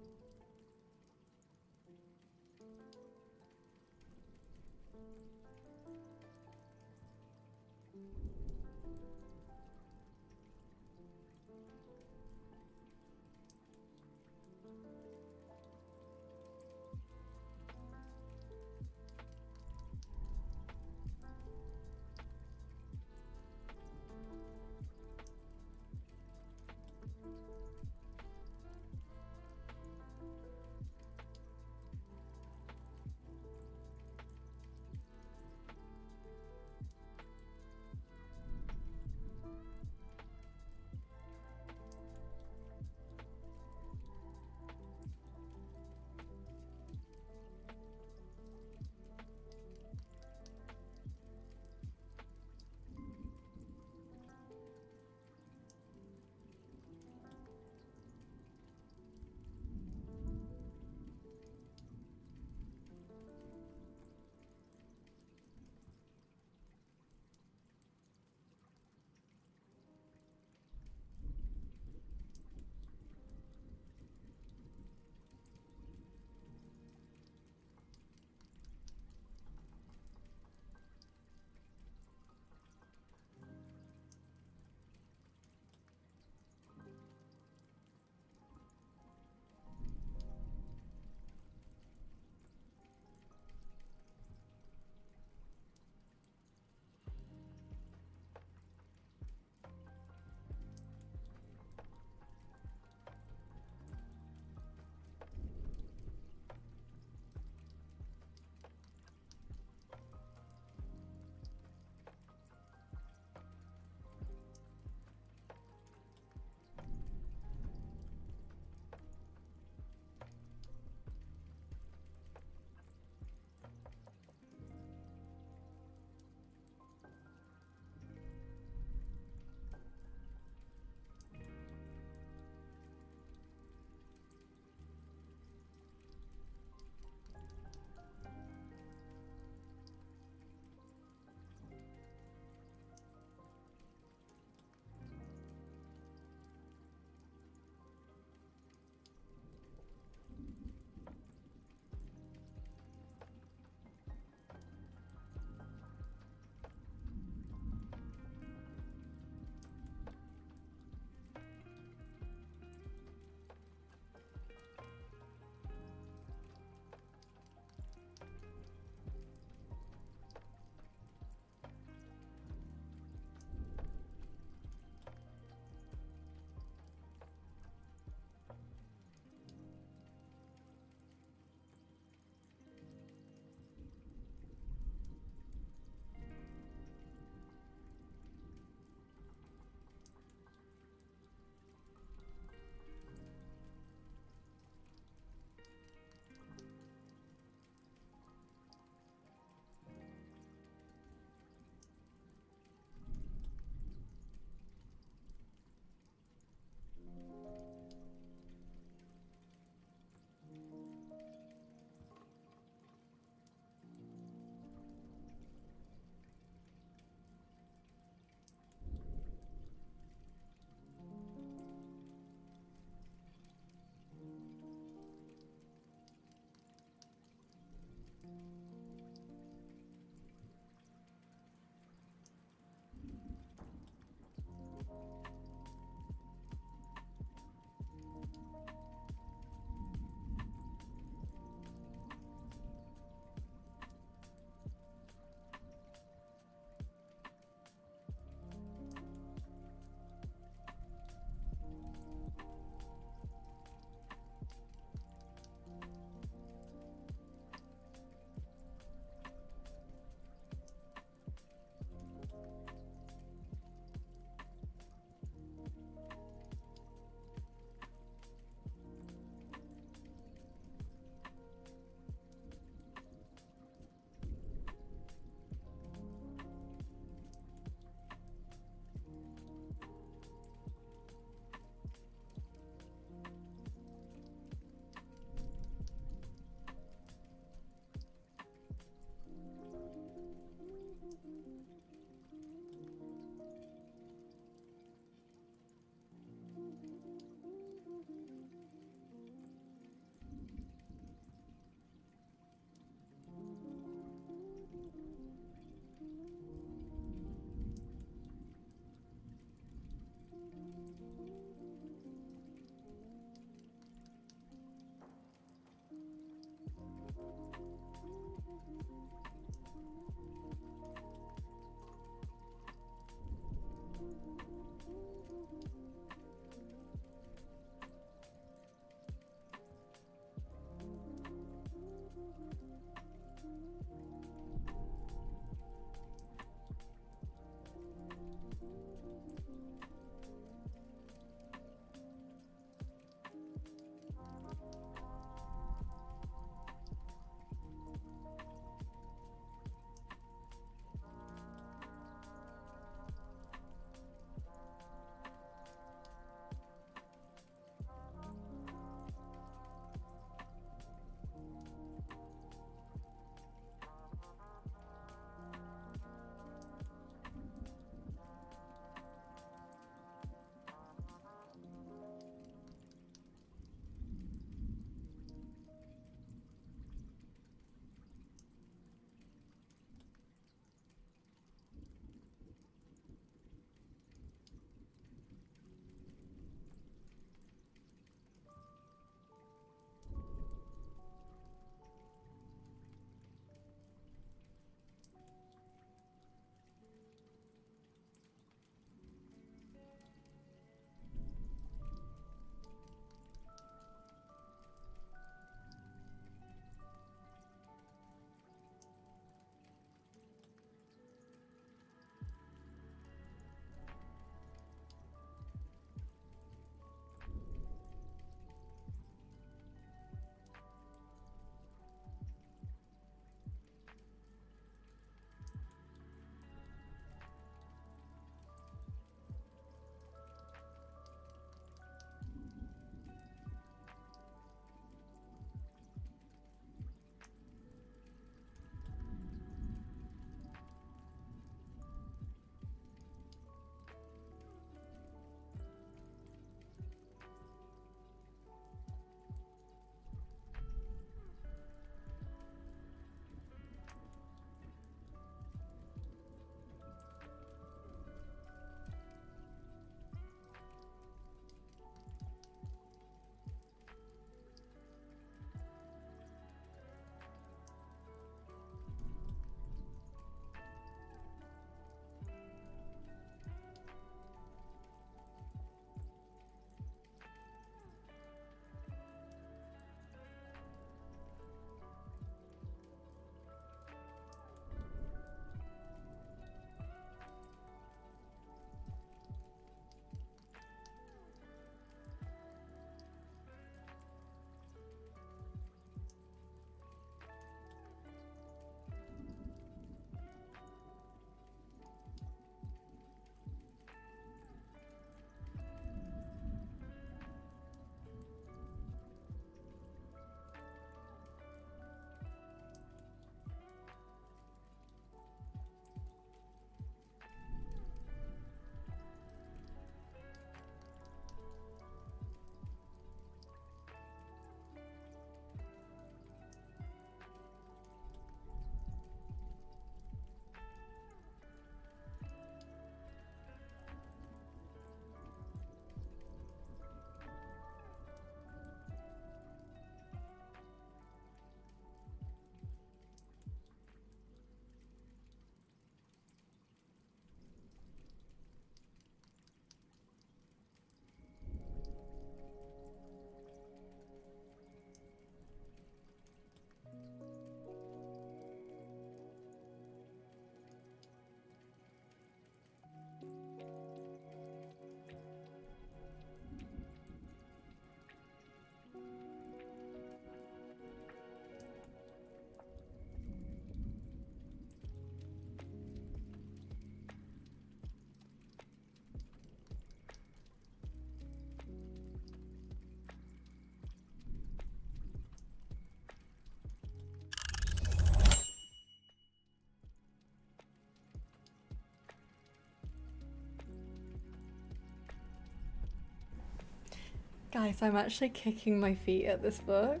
Guys, I'm actually kicking my feet at this book.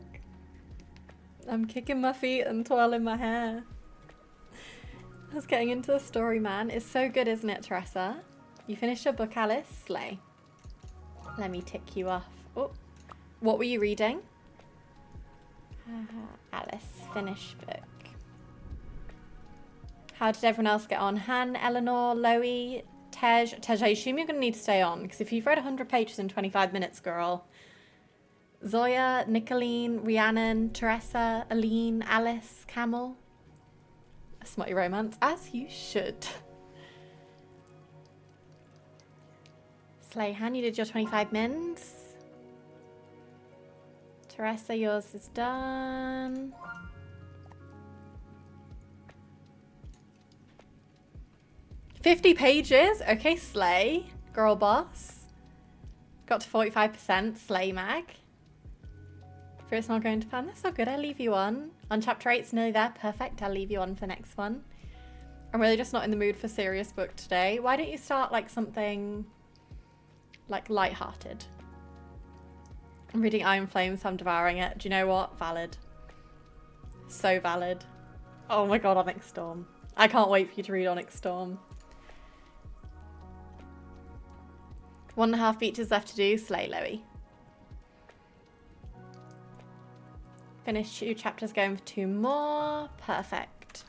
I'm kicking my feet and twirling my hair. I was getting into the story, man. It's so good, isn't it, Teresa? You finished your book, Alice? Slay. Let me tick you off. Oh, what were you reading? Alice, finished book. How did everyone else get on? Han, Eleanor, Loie, Tej. Tej, I assume you're going to need to stay on, because if you've read 100 pages in 25 minutes, girl. Zoya, Nicolene, Rhiannon, Teresa, Aline, Alice, Camel. A smutty romance, as you should. Slay, Han, you did your 25 mins. Teresa, yours is done. $50 pages. Okay, slay. Girl boss. Got to 45%. Slay, Mag. Fear it's not going to plan. That's not good. I'll leave you on. On chapter 8, it's nearly there. Perfect. I'll leave you on for the next one. I'm really just not in the mood for serious book today. Why don't you start like something like lighthearted? I'm reading Iron Flame, so I'm devouring it. Do you know what? Valid. So valid. Oh my god, Onyx Storm. I can't wait for you to read Onyx Storm. 1.5 features left to do. Slay, Loie. Finish 2 chapters, going for 2 more. Perfect.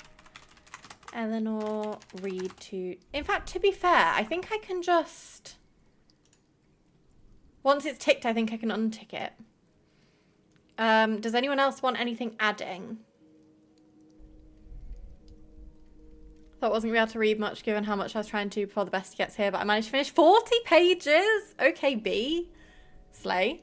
Eleanor, read 2. In fact, to be fair, I think I can just... Once it's ticked, I think I can untick it. Does anyone else want anything adding? Thought I wasn't going to be able to read much given how much I was trying to before the bestie gets here, but I managed to finish 40 pages. Okay, B. Slay.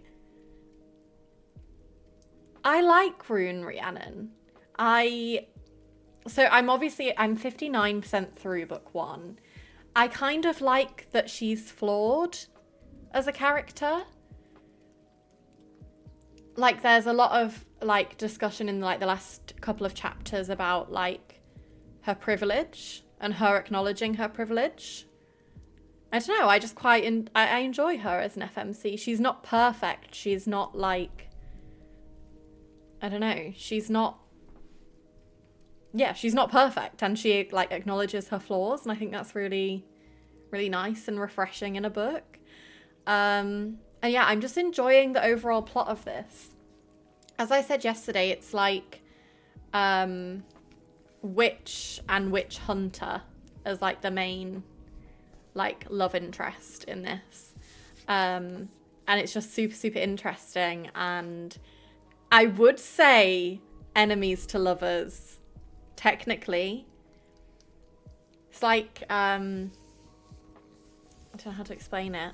I like Rune Rhiannon. So I'm 59% through book 1. I kind of like that she's flawed as a character. Like there's a lot of like discussion in like the last couple of chapters about like her privilege and her acknowledging her privilege. I don't know, I just quite I enjoy her as an FMC. She's not perfect. She's not like, I don't know, she's not perfect, and she like acknowledges her flaws, and I think that's really, really nice and refreshing in a book. And yeah, I'm just enjoying the overall plot of this. As I said yesterday, it's like witch and witch hunter as like the main like love interest in this. And it's just super, super interesting. And I would say enemies to lovers, technically. It's like, I don't know how to explain it.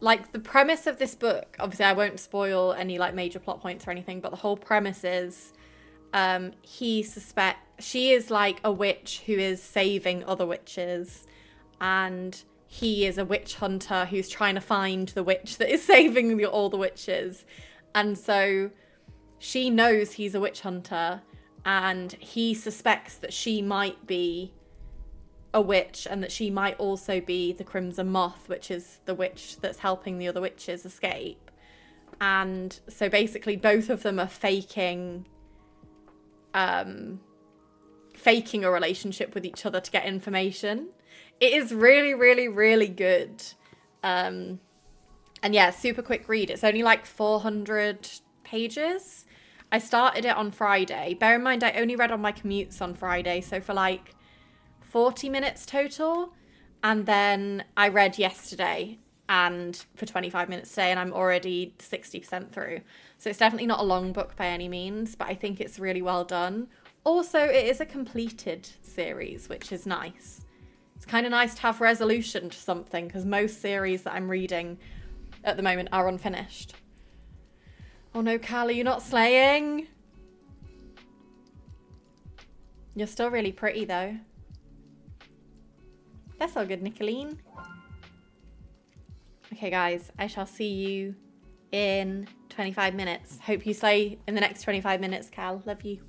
Like the premise of this book, obviously I won't spoil any like major plot points or anything, but the whole premise is she is like a witch who is saving other witches, and he is a witch hunter who's trying to find the witch that is saving all the witches. And so she knows he's a witch hunter, and he suspects that she might be a witch, and that she might also be the Crimson Moth, which is the witch that's helping the other witches escape. And so basically both of them are faking a relationship with each other to get information. It is really, really, really good. And yeah, super quick read. It's only like 400 pages. I started it on Friday. Bear in mind, I only read on my commutes on Friday, so for like 40 minutes total. And then I read yesterday and for 25 minutes today, and I'm already 60% through. So it's definitely not a long book by any means, but I think it's really well done. Also, it is a completed series, which is nice. It's kind of nice to have resolution to something, because most series that I'm reading at the moment are unfinished. Oh no, Callie, you're not slaying. You're still really pretty though. That's all good, Nicolene. Okay, guys, I shall see you in 25 minutes. Hope you slay in the next 25 minutes, Cal. Love you.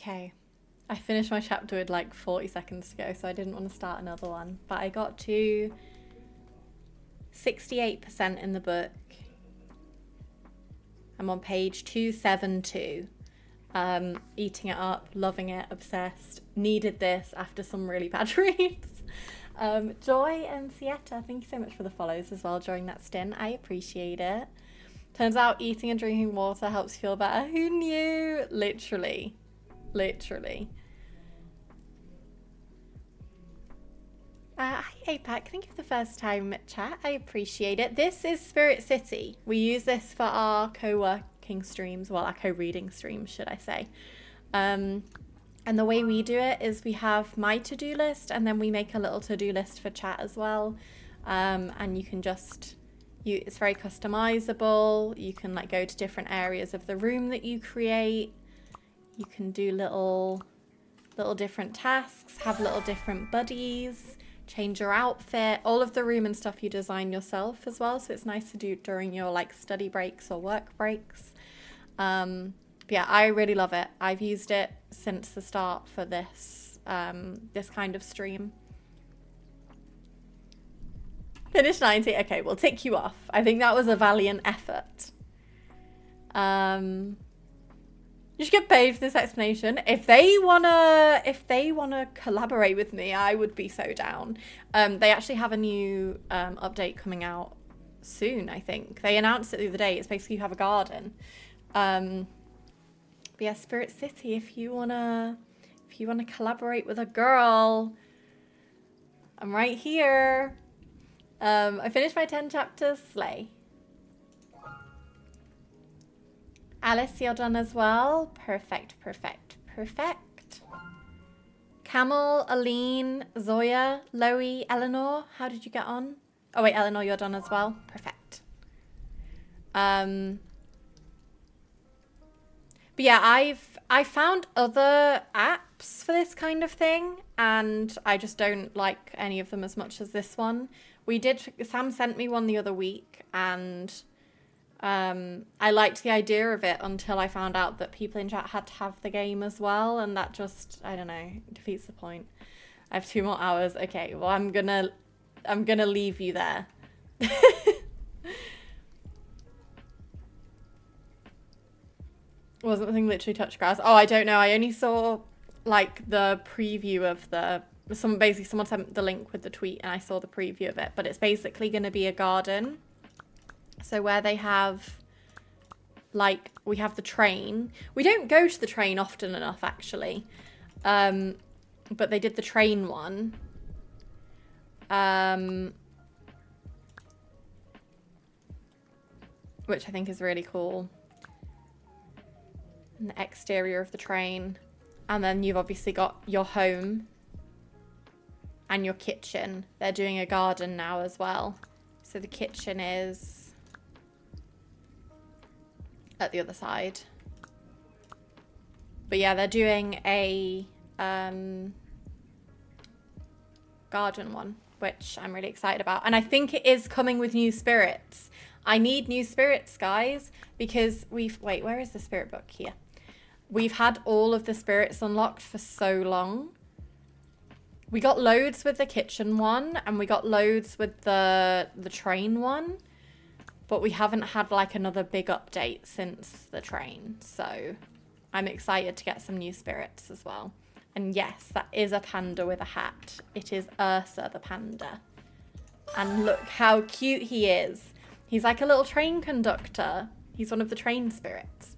Okay. I finished my chapter with like 40 seconds to go, so I didn't want to start another one. But I got to 68% in the book. I'm on page 272. Eating it up, loving it, obsessed. Needed this after some really bad reads. Joy and Sieta, thank you so much for the follows as well during that stint. I appreciate it. Turns out eating and drinking water helps you feel better. Who knew? Literally. Literally. Hi APAC, thank you for the first time chat. I appreciate it. This is Spirit City. We use this for our co-working streams, well, our co-reading streams, should I say. And the way we do it is we have my to-do list, and then we make a little to-do list for chat as well. And you can just, it's very customizable. You can like go to different areas of the room that you create. You can do little different tasks, have little different buddies, change your outfit, all of the room and stuff you design yourself as well. So it's nice to do during your like study breaks or work breaks. But yeah, I really love it. I've used it since the start for this, this kind of stream. Finish 90. Okay, we'll tick you off. I think that was a valiant effort. You should get paid for this explanation. If they wanna collaborate with me, I would be so down. They actually have a new update coming out soon, I think. They announced it the other day. It's basically you have a garden. But yeah, Spirit City, if you wanna collaborate with a girl, I'm right here. I finished my 10 chapters, slay. Alice, you're done as well. Perfect, perfect, perfect. Camel, Aline, Zoya, Loey, Eleanor, how did you get on? Oh wait, Eleanor, you're done as well. Perfect. But yeah, I found other apps for this kind of thing, and I just don't like any of them as much as this one. Sam sent me one the other week, and I liked the idea of it until I found out that people in chat had to have the game as well, and that just, I don't know, defeats the point. I have 2 more hours. Okay, well, I'm gonna leave you there. Wasn't the thing literally touch grass? Oh, I don't know. I only saw like the preview of someone sent the link with the tweet, and I saw the preview of it, but it's basically going to be a garden. So where they have, like, we have the train. We don't go to the train often enough, actually. But they did the train one. Which I think is really cool. And the exterior of the train. And then you've obviously got your home and your kitchen. They're doing a garden now as well. So the kitchen is at the other side. But yeah, they're doing a garden one, which I'm really excited about. And I think it is coming with new spirits. I need new spirits, guys, because wait, where is the spirit book? Here. We've had all of the spirits unlocked for so long. We got loads with the kitchen one, and we got loads with the train one. But we haven't had like another big update since the train. So I'm excited to get some new spirits as well. And yes, that is a panda with a hat. It is Ursa the panda. And look how cute he is. He's like a little train conductor. He's one of the train spirits.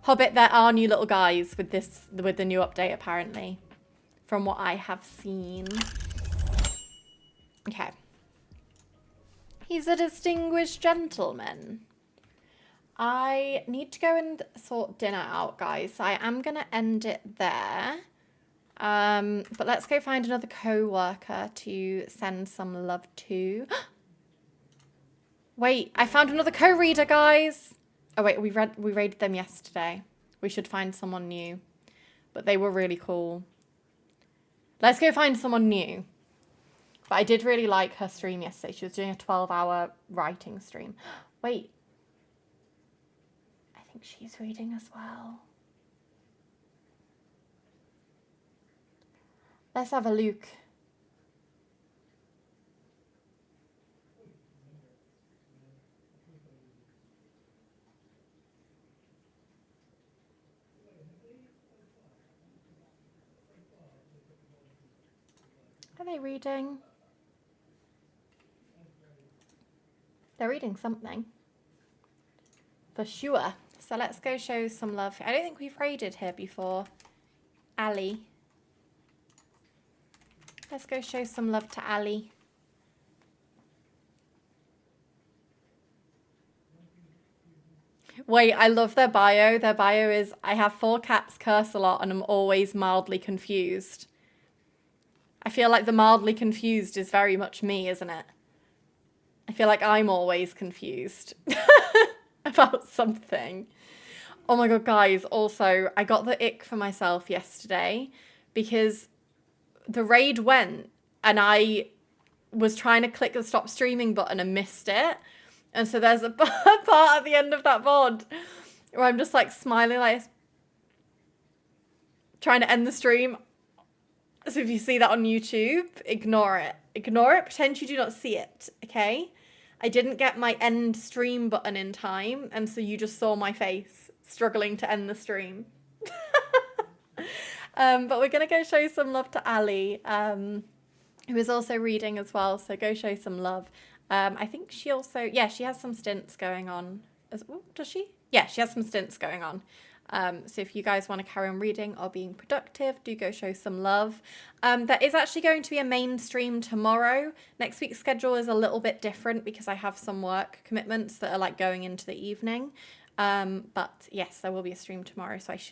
Hobbit, there are new little guys with the new update apparently. From what I have seen. Okay. He's a distinguished gentleman. I need to go and sort dinner out, guys. So I am going to end it there. But let's go find another co-worker to send some love to. Wait, I found another co-reader, guys. Oh, wait, we raided them yesterday. We should find someone new. But they were really cool. Let's go find someone new. But I did really like her stream yesterday. She was doing a 12-hour writing stream. Wait. I think she's reading as well. Let's have a look. Are they reading? They're reading something. For sure. So let's go show some love. I don't think we've raided here before. Ali. Let's go show some love to Ali. Wait, I love their bio. Their bio is, I have 4 cats, curse a lot, and I'm always mildly confused. I feel like the mildly confused is very much me, isn't it? I feel like I'm always confused about something. Oh my god, guys, also, I got the ick for myself yesterday because the raid went and I was trying to click the stop streaming button and missed it. And so there's a part at the end of that VOD where I'm just like smiling, like trying to end the stream. So if you see that on YouTube, ignore it. Ignore it, pretend you do not see it, okay? I didn't get my end stream button in time, and so you just saw my face struggling to end the stream. But we're going to go show some love to Ali, who is also reading as well, so go show some love. I think she also, yeah, she has some stints going on. Ooh, does she? Yeah, she has some stints going on. So if you guys want to carry on reading or being productive, do go show some love. There is actually going to be a main stream tomorrow. Next week's schedule is a little bit different because I have some work commitments that are like going into the evening. But yes, there will be a stream tomorrow, so I should